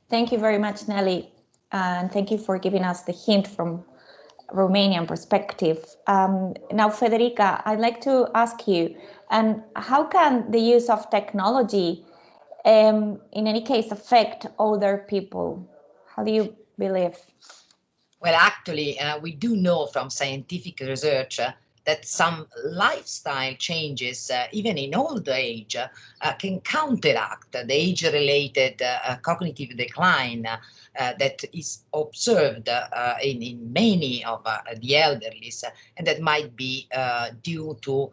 Thank you very much, Nelly, and thank you for giving us the hint from Romanian perspective. Now, Federica, I'd like to ask you, how can the use of technology in any case affect older people? How do you believe? Well, actually, we do know from scientific research that some lifestyle changes, even in old age, can counteract the age-related cognitive decline that is observed in many of the elderly, and that might be due to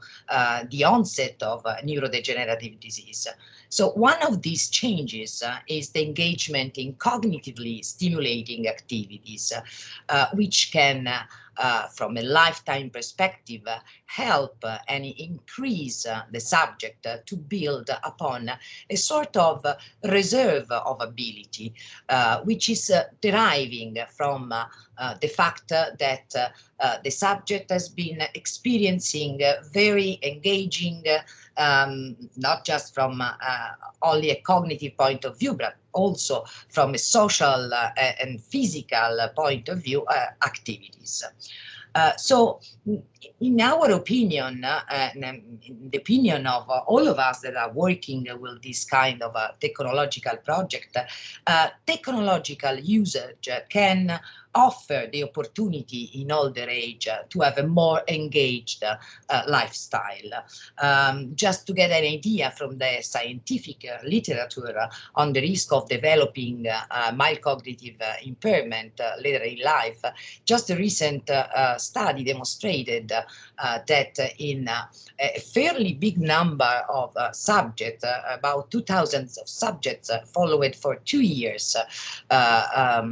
the onset of neurodegenerative disease. So one of these changes is the engagement in cognitively stimulating activities, which can, from a lifetime perspective, help and increase the subject to build upon a sort of reserve of ability, which is deriving from the fact that the subject has been experiencing very engaging, not just from only a cognitive point of view, but also from a social and physical point of view activities. So in our opinion, in the opinion of all of us that are working with this kind of a technological project, technological usage can offer the opportunity in older age to have a more engaged lifestyle. Just to get an idea from the scientific literature on the risk of developing mild cognitive impairment later in life, just a recent study demonstrated that in a fairly big number of subjects, about 2,000 subjects followed for 2 years, a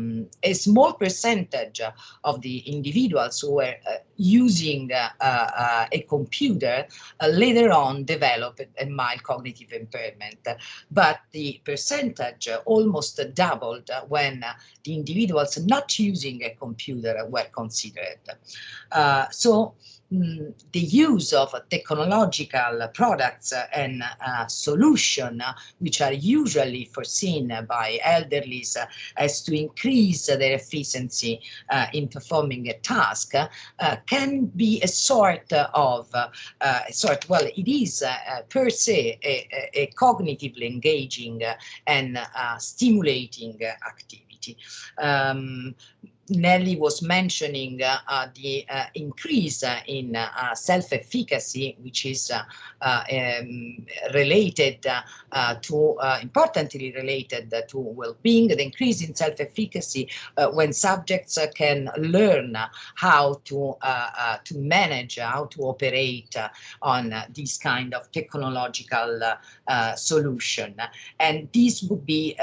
small percentage of the individuals who were using a computer later on developed a mild cognitive impairment. But the percentage almost doubled when the individuals not using a computer were considered. So the use of technological products and solutions, which are usually foreseen by elderlies as to increase their efficiency in performing a task, can be a sort of, well, it is per se a cognitively engaging and stimulating activity. Nelly was mentioning the increase in self-efficacy, which is related importantly related to well-being. The increase in self-efficacy when subjects can learn how to manage, how to operate on this kind of technological solution. And this would be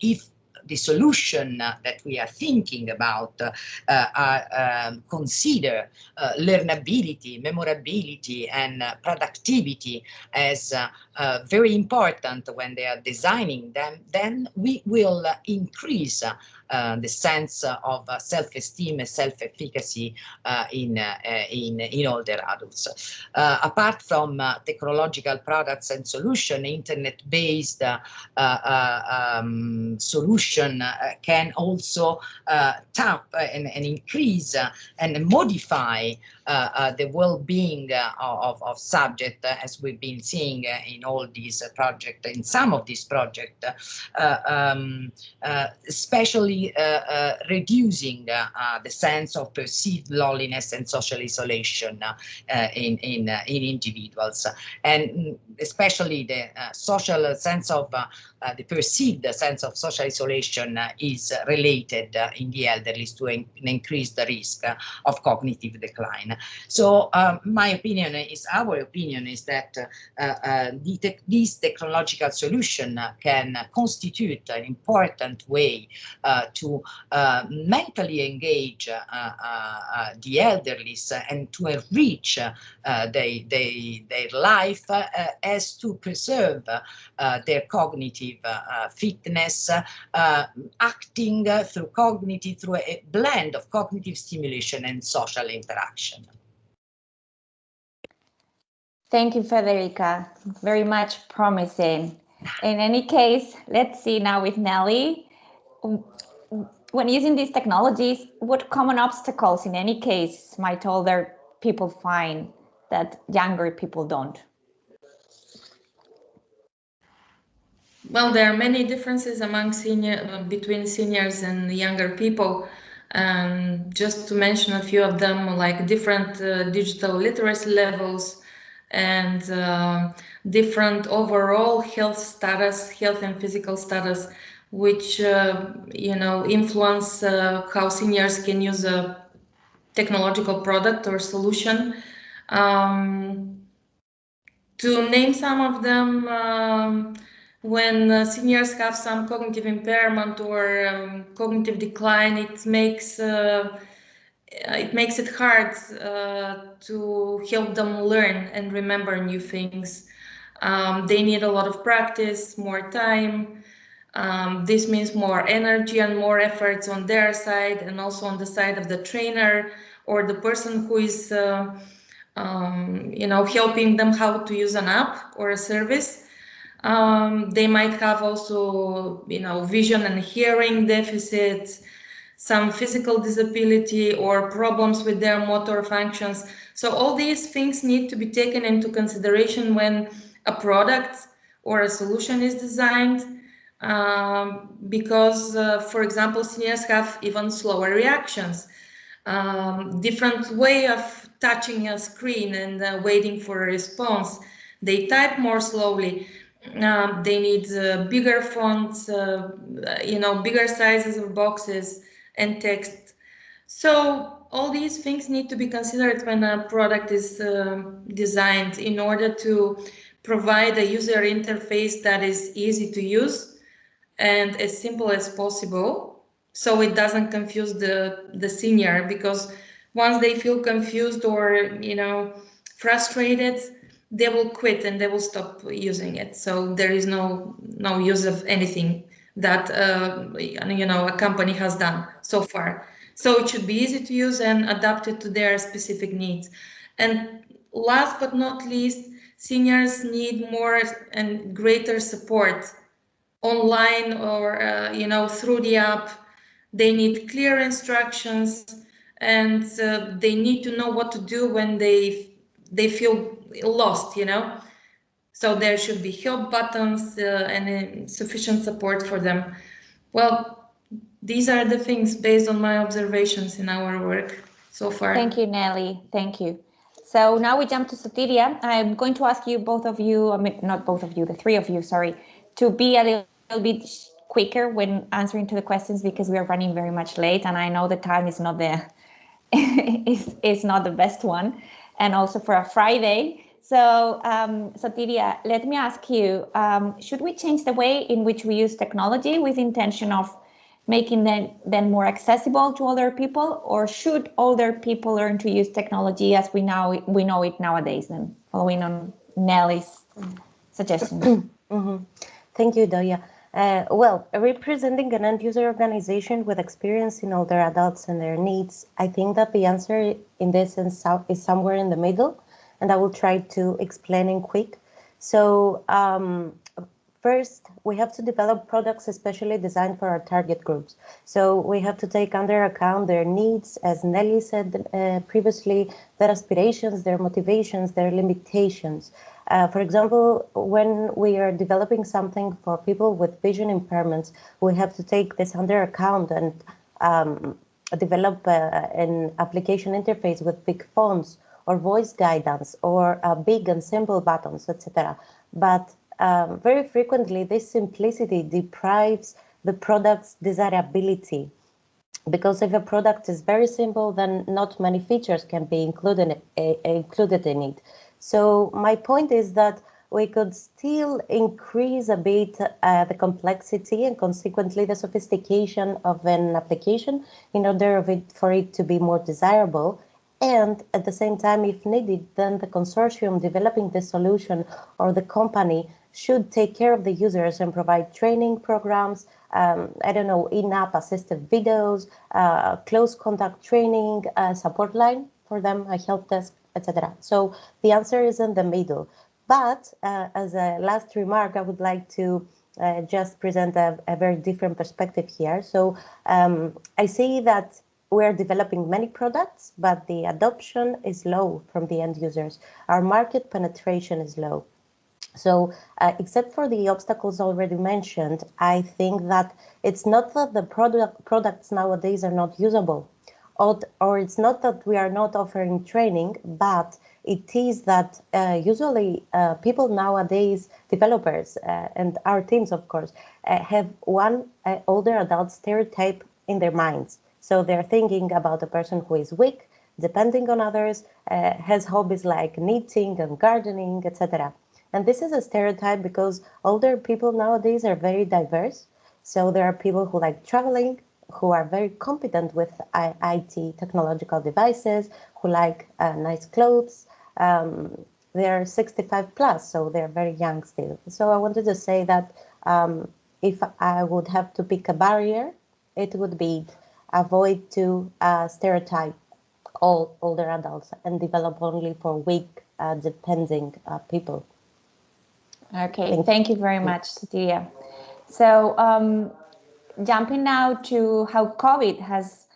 if the solution that we are thinking about consider learnability, memorability, and productivity as very important when they are designing them, then we will increase the sense of self-esteem and self-efficacy in older adults. Apart from technological products and solution, internet-based solution can also tap and increase and modify the well-being of subject, as we've been seeing in all these projects, in some of these projects, especially reducing the sense of perceived loneliness and social isolation in individuals, and especially the social sense of the perceived sense of social isolation is related in the elderly to an increased risk of cognitive decline. So my opinion is, our opinion is that this technological solution can constitute an important way to mentally engage the elderly and to enrich their life as to preserve their cognitive fitness, acting through a blend of cognitive stimulation and social interaction. Thank you, Federica. Very much promising. In any case, let's see now with Nelly. When using these technologies, what common obstacles in any case might older people find that younger people don't? Well, there are many differences among between seniors and younger people. Just to mention a few of them, like different digital literacy levels and different overall health status, health and physical status, which influence how seniors can use a technological product or solution. To name some of them, when seniors have some cognitive impairment or cognitive decline, it makes it hard to help them learn and remember new things. They need a lot of practice, more time. This means more energy and more efforts on their side and also on the side of the trainer or the person who is helping them how to use an app or a service. They might have also, vision and hearing deficits, some physical disability or problems with their motor functions. So all these things need to be taken into consideration when a product or a solution is designed. because, for example, seniors have even slower reactions, different way of touching a screen and waiting for a response. They type more slowly. They need bigger fonts, bigger sizes of boxes and text. So all these things need to be considered when a product is designed in order to provide a user interface that is easy to use and as simple as possible, so it doesn't confuse the senior, because once they feel confused or frustrated, they will quit and they will stop using it. So there is no use of anything that a company has done so far. So it should be easy to use and adapted to their specific needs. And last but not least, seniors need more and greater support online or through the app. They need clear instructions, and they need to know what to do when they feel lost, So there should be help buttons and sufficient support for them. Well, these are the things based on my observations in our work so far. Thank you, Nelly. Thank you. So now we jump to Sotiria. I'm going to ask you, both of you, I mean, not both of you, the three of you, sorry, to be a little bit quicker when answering to the questions, because we are running very much late, and I know the time is not the is not the best one, and also for a Friday. So Sotiria, let me ask you, should we change the way in which we use technology with intention of making them more accessible to older people, or should older people learn to use technology as we know it nowadays, then, following on Nelly's suggestion? Thank you, Doya. Well, representing an end-user organization with experience in older adults and their needs, I think that the answer in this is somewhere in the middle, and I will try to explain in quick. So first, we have to develop products especially designed for our target groups. So we have to take under account their needs, as Nelly said previously, their aspirations, their motivations, their limitations. For example, when we are developing something for people with vision impairments, we have to take this under account and develop an application interface with big fonts or voice guidance or big and simple buttons, etc. But very frequently, this simplicity deprives the product's desirability, because if a product is very simple, then not many features can be included in it. So my point is that we could still increase a bit the complexity and consequently the sophistication of an application in order for it to be more desirable. And at the same time, if needed, then the consortium developing the solution or the company should take care of the users and provide training programs, in-app assistive videos, close contact training, support line for them, a help desk, etc. So the answer is in the middle. But as a last remark, I would like to just present a very different perspective here. So I see that we're developing many products, but the adoption is low from the end users. Our market penetration is low. So except for the obstacles already mentioned, I think that it's not that the products nowadays are not usable, or it's not that we are not offering training, but it is that usually people nowadays, developers and our teams, of course, have one older adult stereotype in their minds. So they're thinking about a person who is weak, depending on others, has hobbies like knitting and gardening, etc. And this is a stereotype because older people nowadays are very diverse. So there are people who like traveling, who are very competent with IT technological devices, who like nice clothes. They're 65 plus, so they're very young still. So I wanted to say that if I would have to pick a barrier, it would be avoid to stereotype all older adults and develop only for weak, depending people. Okay, thank you very much, Sotiria. So jumping now to how COVID has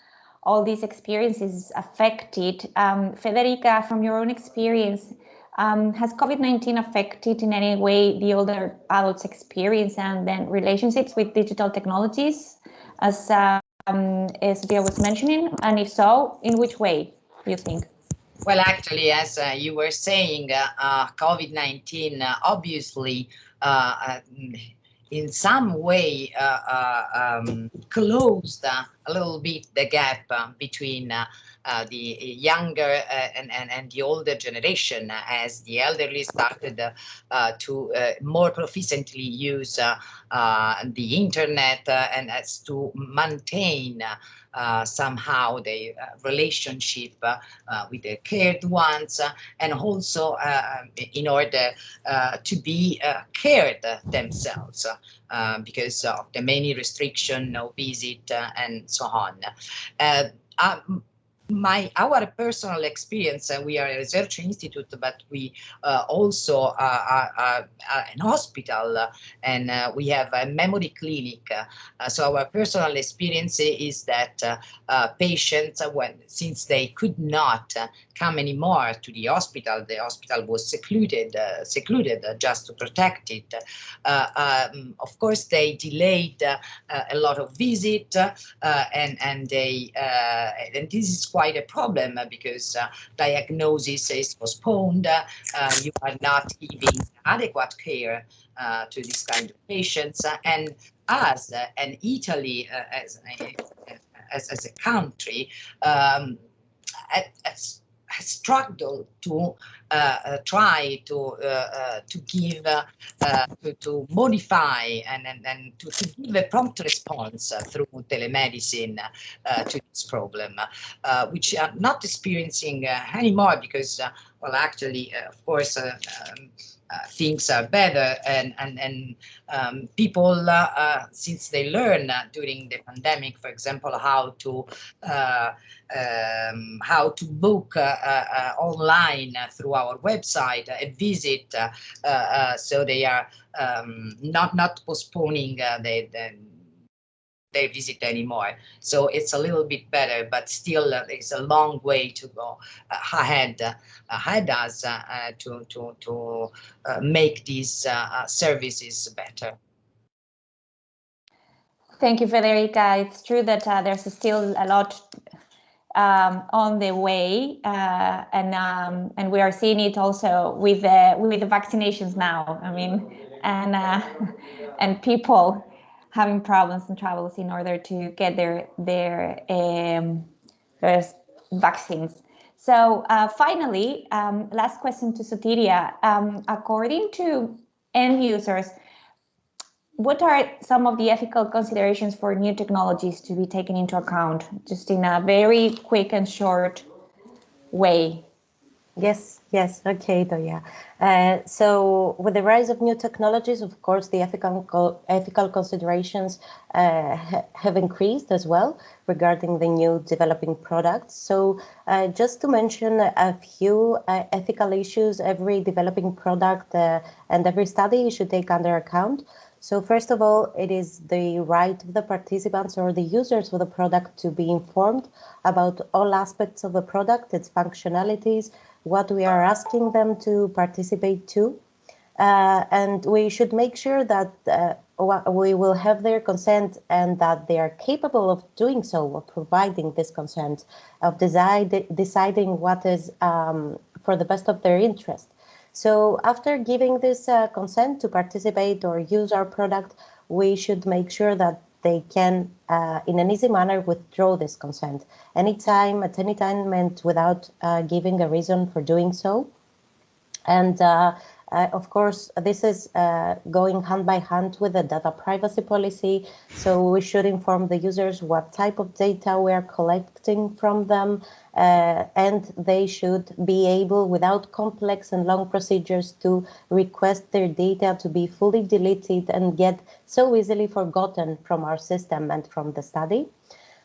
all these experiences affected. Federica, from your own experience, Has COVID-19 affected in any way the older adults' experience and then relationships with digital technologies, as Sophia was mentioning? And if so, in which way do you think? Well, actually, as you were saying, COVID-19 obviously in some way closed a little bit the gap between the younger and the older generation, as the elderly started to more proficiently use the internet and as to maintain somehow the relationship with their cared ones, and also in order to be cared themselves because of the many restrictions, no visit, and so on. Our personal experience, we are a research institute, but we also are an hospital, and we have a memory clinic. So our personal experience is that patients, since they could not come anymore to the hospital was secluded just to protect it. Of course, they delayed a lot of visit, and this is quite a problem because diagnosis is postponed. You are not giving adequate care to this kind of patients, and us and Italy as a country has struggled to try to give to modify and to give a prompt response through telemedicine to this problem, which are not experiencing anymore because well, actually, of course, things are better, and people, since they learn during the pandemic, for example, how to book online through our website a visit, so they are not postponing their visit anymore. So it's a little bit better, but still there's a long way to go ahead us to make these services better. Thank you, Federica. It's true that there's still a lot on the way, and we are seeing it also with the vaccinations now. I mean, and people having problems and travels in order to get their vaccines. So finally, last question to Sotiria. According to end users, what are some of the ethical considerations for new technologies to be taken into account, just in a very quick and short way? Yes, okay, Doya. So with the rise of new technologies, of course, the ethical considerations have increased as well regarding the new developing products. So just to mention a few ethical issues every developing product and every study should take under account. So first of all, it is the right of the participants or the users of the product to be informed about all aspects of the product, its functionalities, what we are asking them to participate to. And we should make sure that we will have their consent and that they are capable of doing so, of providing this consent, of deciding what is for the best of their interest. So after giving this consent to participate or use our product, we should make sure that they can, in an easy manner, withdraw this consent anytime, at any time, and without giving a reason for doing so. And of course, this is going hand by hand with the data privacy policy. So we should inform the users what type of data we are collecting from them, and they should be able, without complex and long procedures, to request their data to be fully deleted and get so easily forgotten from our system and from the study.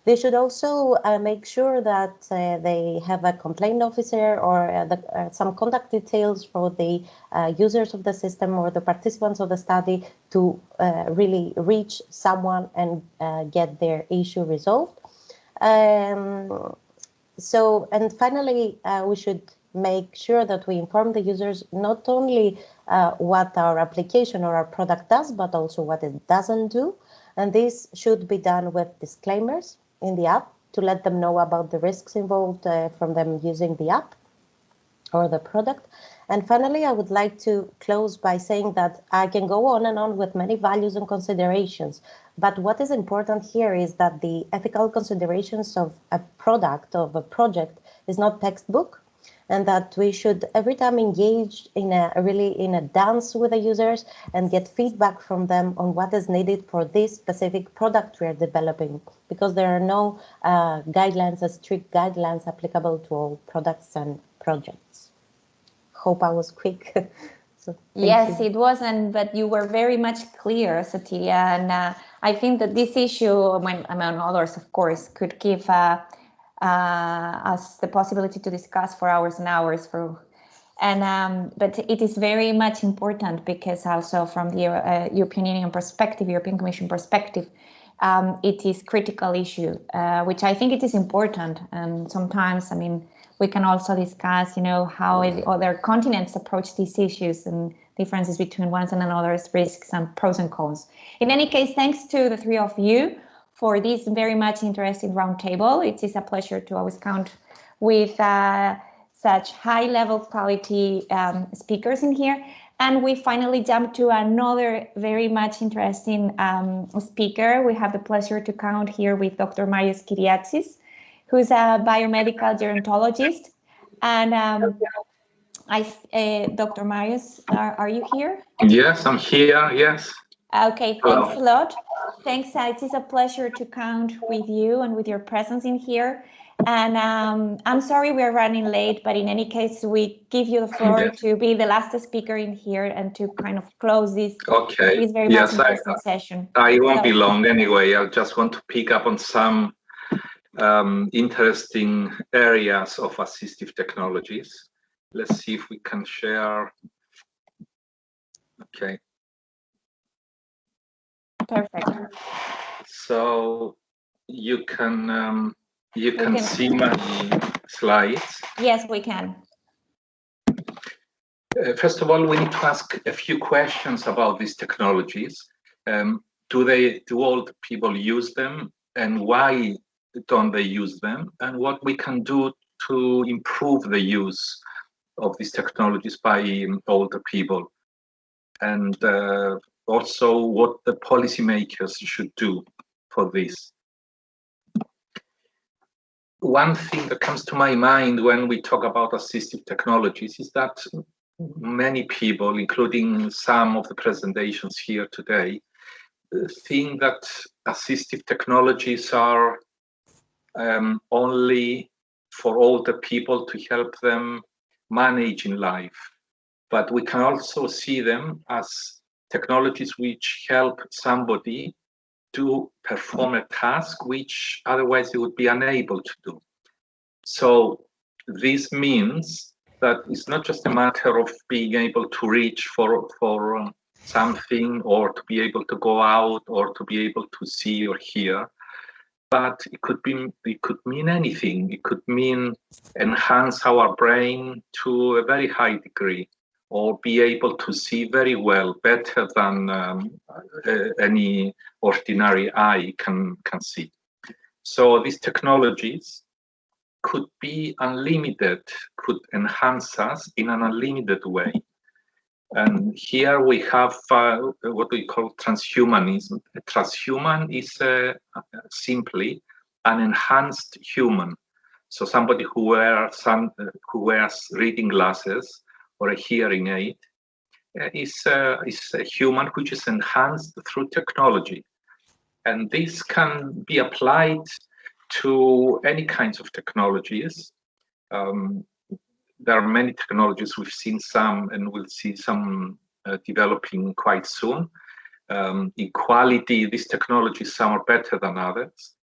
They should also make sure that they have a complaint officer or some contact details for the users of the system or the participants of the study to really reach someone and get their issue resolved. And finally, we should make sure that we inform the users not only what our application or our product does, but also what it doesn't do. And this should be done with disclaimers in the app to let them know about the risks involved from them using the app or the product. And finally, I would like to close by saying that I can go on and on with many values and considerations, but what is important here is that the ethical considerations of a product, of a project, is not textbook, and that we should every time engage in a dance with the users and get feedback from them on what is needed for this specific product we are developing, because there are no guidelines, strict guidelines applicable to all products and projects. Hope I was quick. So, yes, it wasn't, but you were very much clear, Satiria, and I think that this issue, among others, of course, could give us the possibility to discuss for hours and hours. But it is very much important because also from the European Union perspective, European Commission perspective, it is critical issue, which I think it is important. And sometimes, I mean, we can also discuss, how other continents approach these issues and differences between one and another's risks and pros and cons. In any case, thanks to the three of you for this very much interesting roundtable. It is a pleasure to always count with such high-level quality speakers in here. And we finally jump to another very much interesting speaker. We have the pleasure to count here with Dr. Marius Kyriazis, who's a biomedical gerontologist. And Dr. Marius, are you here? Yes, I'm here, yes. Okay, thanks a lot. Thanks, it is a pleasure to count with you and with your presence in here. And I'm sorry we're running late, but in any case, we give you the floor to be the last speaker in here and to kind of close this, this very much interesting session. I won't be long anyway. I just want to pick up on some interesting areas of assistive technologies. Let's see if we can share. Okay. Perfect. So you can see my slides. Yes, we can. First of all, we need to ask a few questions about these technologies. Do all the people use them, and why don't they use them? And what we can do to improve the use of these technologies by older people, and also what the policymakers should do for this. One thing that comes to my mind when we talk about assistive technologies is that many people, including some of the presentations here today, think that assistive technologies are only for older people to help them manage in life. But we can also see them as technologies which help somebody to perform a task which otherwise they would be unable to do. So this means that it's not just a matter of being able to reach for something, or to be able to go out, or to be able to see or hear, but it could mean anything. It could mean enhance our brain to a very high degree, or be able to see very well, better than any ordinary eye can see. So these technologies could be unlimited, could enhance us in an unlimited way. And here we have what we call transhumanism. A transhuman is simply an enhanced human. So somebody who wears reading glasses or a hearing aid is a human which is enhanced through technology. And this can be applied to any kinds of technologies. There are many technologies. We've seen some, and we'll see some developing quite soon. In quality, these technologies, some are better than others.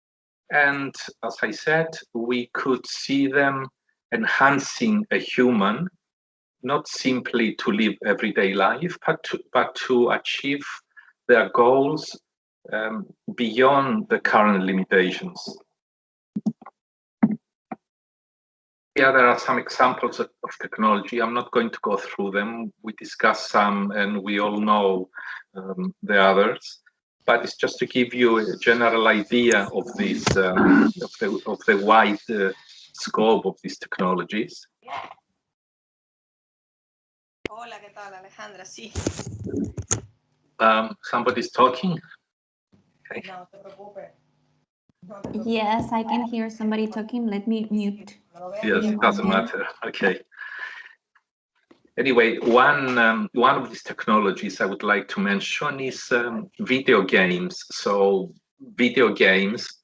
And as I said, we could see them enhancing a human, not simply to live everyday life, but to achieve their goals beyond the current limitations. Yeah, there are some examples of technology. I'm not going to go through them. We discussed some, and we all know the others. But it's just to give you a general idea of this, of the wide scope of these technologies. Hola, ¿qué tal, Alejandra? Sí. Somebody's talking. Okay. No te preocupes. Yes, I can hear somebody talking. Let me mute. Yes, it doesn't matter. Okay. Anyway, one of these technologies I would like to mention is video games. So video games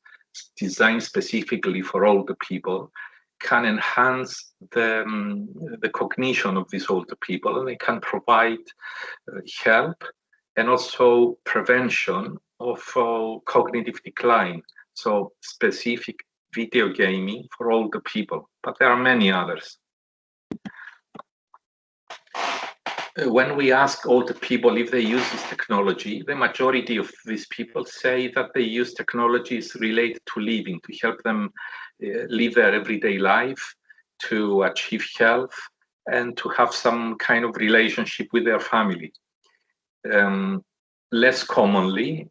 designed specifically for older people can enhance the cognition of these older people, and they can provide help and also prevention of cognitive decline. So specific video gaming for older people, but there are many others. When we ask older people if they use this technology, the majority of these people say that they use technologies related to living, to help them live their everyday life, to achieve health, and to have some kind of relationship with their family. Less commonly,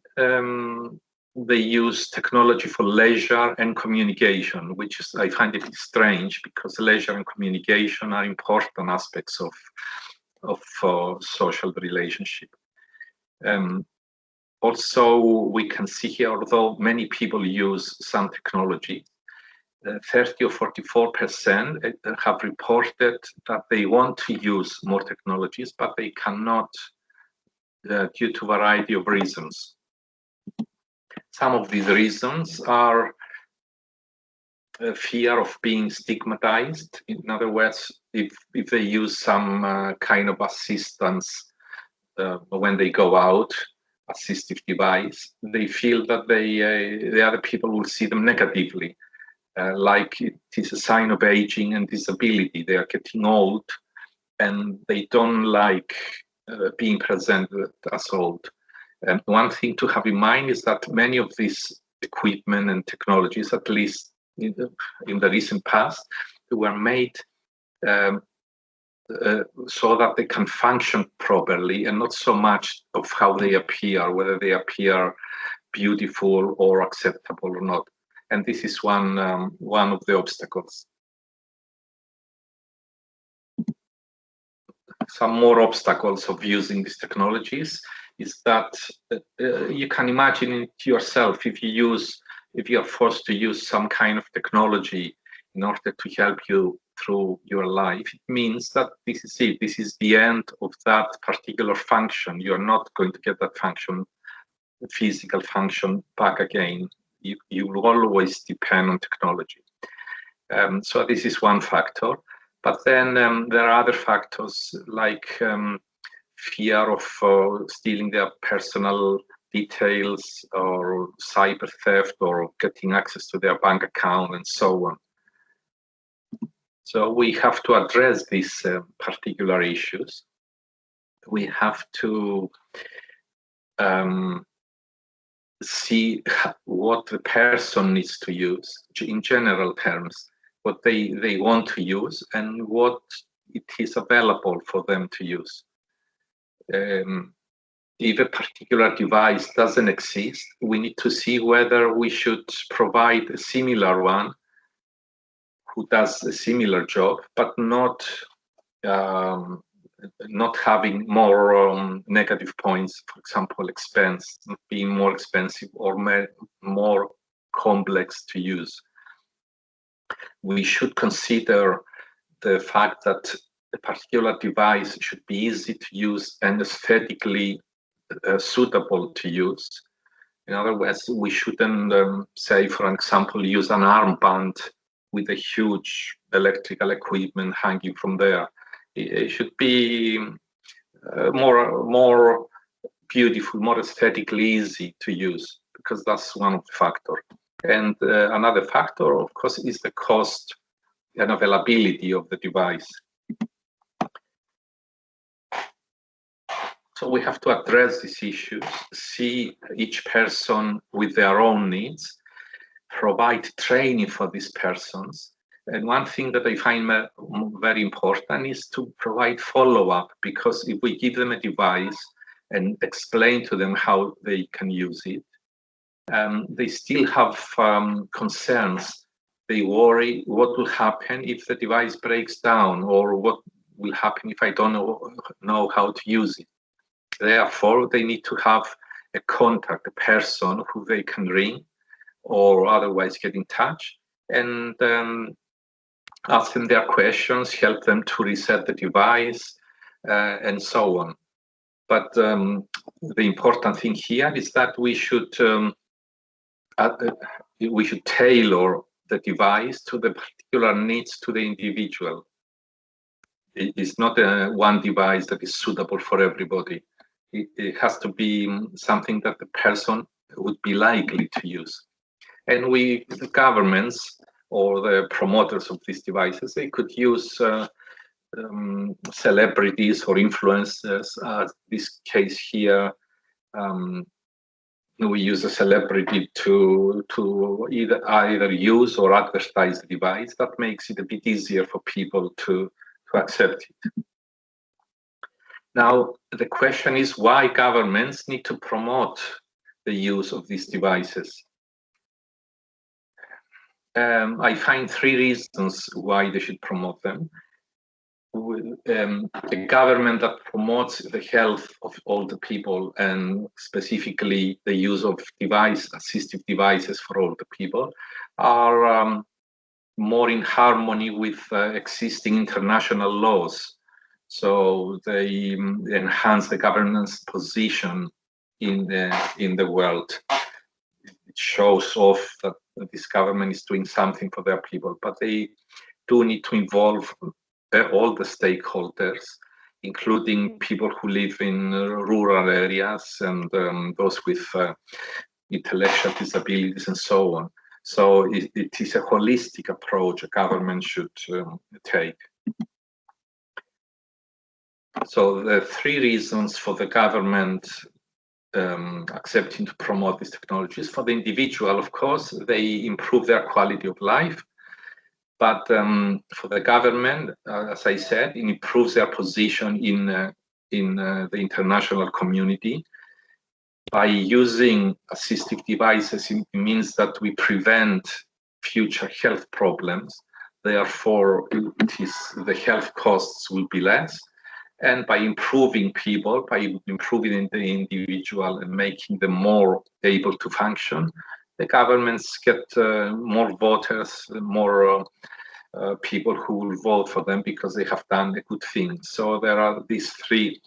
they use technology for leisure and communication, which is, I find it strange, because leisure and communication are important aspects of social relationship. Also, we can see here, although many people use some technology, 30 or 44% have reported that they want to use more technologies, but they cannot due to a variety of reasons. Some of these reasons are fear of being stigmatized. In other words, if they use some kind of assistance when they go out, assistive device, they feel that the other people will see them negatively, like it is a sign of aging and disability. They are getting old, and they don't like being presented as old. And one thing to have in mind is that many of these equipment and technologies, at least in the recent past, were made so that they can function properly, and not so much of how they appear, whether they appear beautiful or acceptable or not. And this is one of the obstacles. Some more obstacles of using these technologies is that you can imagine it yourself. If you are forced to use some kind of technology in order to help you through your life, it means that this is it. This is the end of that particular function. You are not going to get that function, physical function, back again. You will always depend on technology. So this is one factor. But then there are other factors like fear of stealing their personal details, or cyber theft, or getting access to their bank account, and so on. So we have to address these particular issues. We have to see what the person needs to use in general terms, what they want to use, and what it is available for them to use. If a particular device doesn't exist, we need to see whether we should provide a similar one who does a similar job, but not having more negative points, for example, expense, being more expensive or more complex to use. We should consider the fact that a particular device should be easy to use and aesthetically suitable to use. In other words, we shouldn't say, for example, use an armband with a huge electrical equipment hanging from there. It should be more beautiful, more aesthetically easy to use, because that's one of the factors. And another factor, of course, is the cost and availability of the device. So we have to address these issues, see each person with their own needs, provide training for these persons, And one thing that I find very important is to provide follow-up, because if we give them a device and explain to them how they can use it, they still have concerns. They worry what will happen if the device breaks down, or what will happen if I don't know how to use it. Therefore, they need to have a contact, a person who they can ring or otherwise get in touch, and ask them their questions, help them to reset the device, and so on. But the important thing here is that we should tailor the device to the particular needs to the individual. It's not one device that is suitable for everybody. It has to be something that the person would be likely to use. And the governments or the promoters of these devices, they could use celebrities or influencers. This case here, we use a celebrity to either use or advertise the device. That makes it a bit easier for people to accept it. Now, the question is why governments need to promote the use of these devices. I find 3 reasons why they should promote them. A government that promotes the health of older people, and specifically the use of assistive devices for older people, are more in harmony with existing international laws. So they enhance the government's position in the world. It shows off that this government is doing something for their people, but they do need to involve all the stakeholders, including people who live in rural areas and those with intellectual disabilities and so on. So it is a holistic approach a government should take. So the 3 reasons for the government accepting to promote these technologies. For the individual, of course, they improve their quality of life. But for the government, as I said, it improves their position in the international community. By using assistive devices, it means that we prevent future health problems. Therefore, the health costs will be less. And by improving people, by improving the individual and making them more able to function, the governments get more voters, more people who will vote for them because they have done a good thing. So there are these 3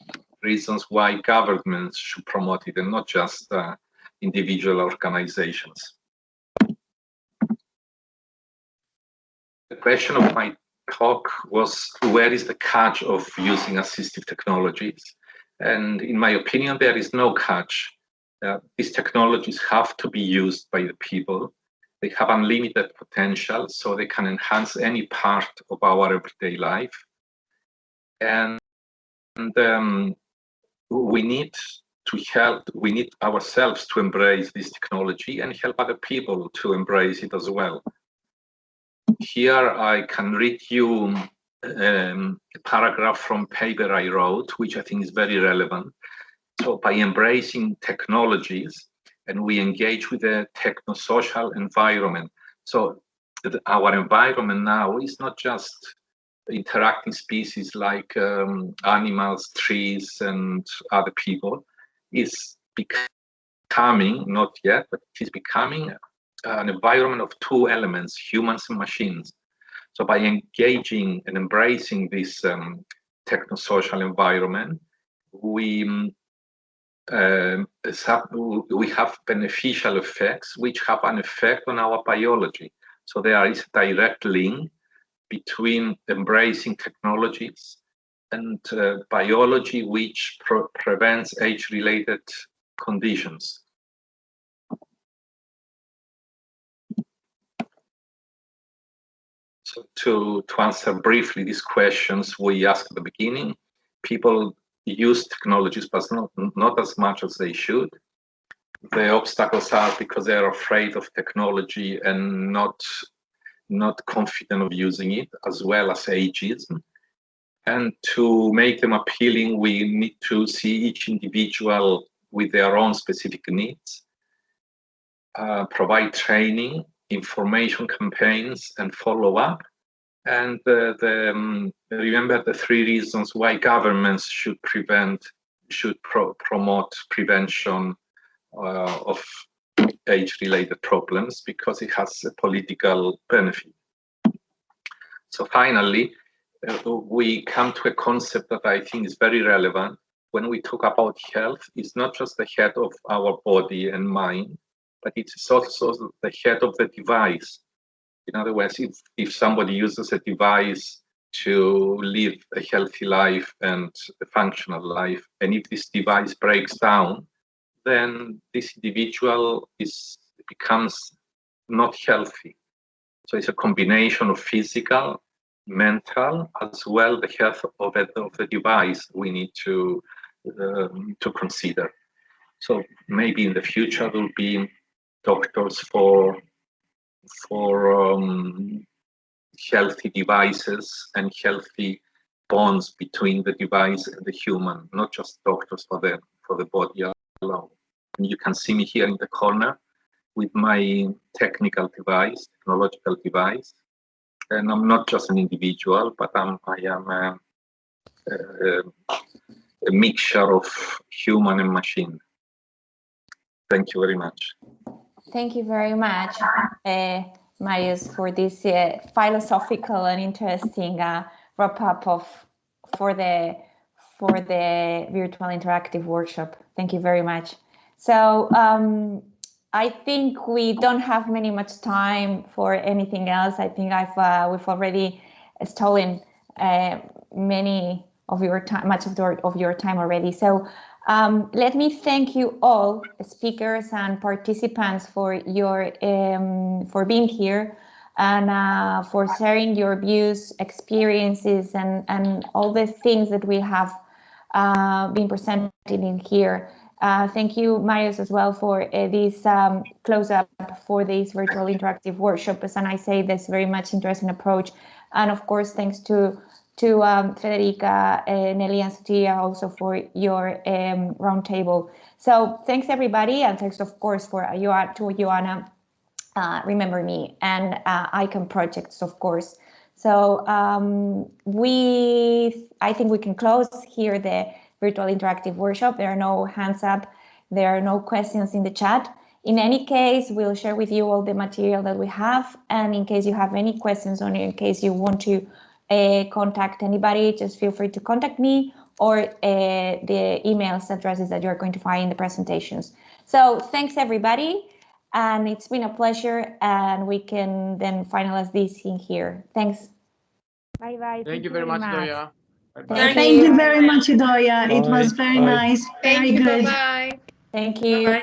reasons why governments should promote it, and not just individual organizations. The question of my talk was, where is the catch of using assistive technologies? And in my opinion, there is no catch. These technologies have to be used by the people. They have unlimited potential, so they can enhance any part of our everyday life. And we need ourselves to embrace this technology and help other people to embrace it as well. Here I can read you a paragraph from a paper I wrote, which I think is very relevant. So by embracing technologies, and we engage with the techno-social environment. So our environment now is not just interacting species like animals, trees, and other people. It's becoming, not yet, but it is becoming an environment of 2 elements, humans and machines. So by engaging and embracing this techno-social environment, we have beneficial effects which have an effect on our biology. So there is a direct link between embracing technologies and biology which prevents age-related conditions. So to answer briefly these questions we asked at the beginning, people use technologies, but not as much as they should. The obstacles are because they're afraid of technology and not not confident of using it, as well as ageism. And to make them appealing, we need to see each individual with their own specific needs, provide training, information campaigns, and follow-up. And remember the 3 reasons why governments should promote prevention of age-related problems, because it has a political benefit. So finally, we come to a concept that I think is very relevant. When we talk about health, it's not just the head of our body and mind, but it's also the head of the device. In other words, if somebody uses a device to live a healthy life and a functional life, and if this device breaks down, then this individual becomes not healthy. So it's a combination of physical, mental, as well the health of the device we need to consider. So maybe in the future there will be doctors for healthy devices and healthy bonds between the device and the human, not just doctors for the body alone. And you can see me here in the corner with my technological device. And I'm not just an individual, but I am a mixture of human and machine. Thank you very much. Thank you very much, Marius, for this philosophical and interesting wrap-up for the virtual interactive workshop. Thank you very much. So I think we don't have much time for anything else. I think we've already stolen much of your time already. So let me thank you all, speakers and participants, for being here and for sharing your views, experiences, and all the things that we have been presented in here. Thank you, Marius, as well, for this close-up for this virtual interactive workshop. As I say, that's very much interesting approach. And of course, thanks to Federica, Nelly, and Sotia also for your roundtable. So thanks, everybody, and thanks, of course, to IOANNA, ReMember-Me, and iCan projects, of course. So I think we can close here the virtual interactive workshop. There are no hands up. There are no questions in the chat. In any case, we'll share with you all the material that we have. And in case you have any questions, or in case you want to contact anybody, just feel free to contact me or the email addresses that you're going to find in the presentations. So thanks, everybody. And it's been a pleasure. And we can then finalize this in here. Thanks. Bye-bye. Thank you very much, Doya. Thank you very much, Idoia. It was very nice. Very good. Bye-bye. Thank you. Bye-bye.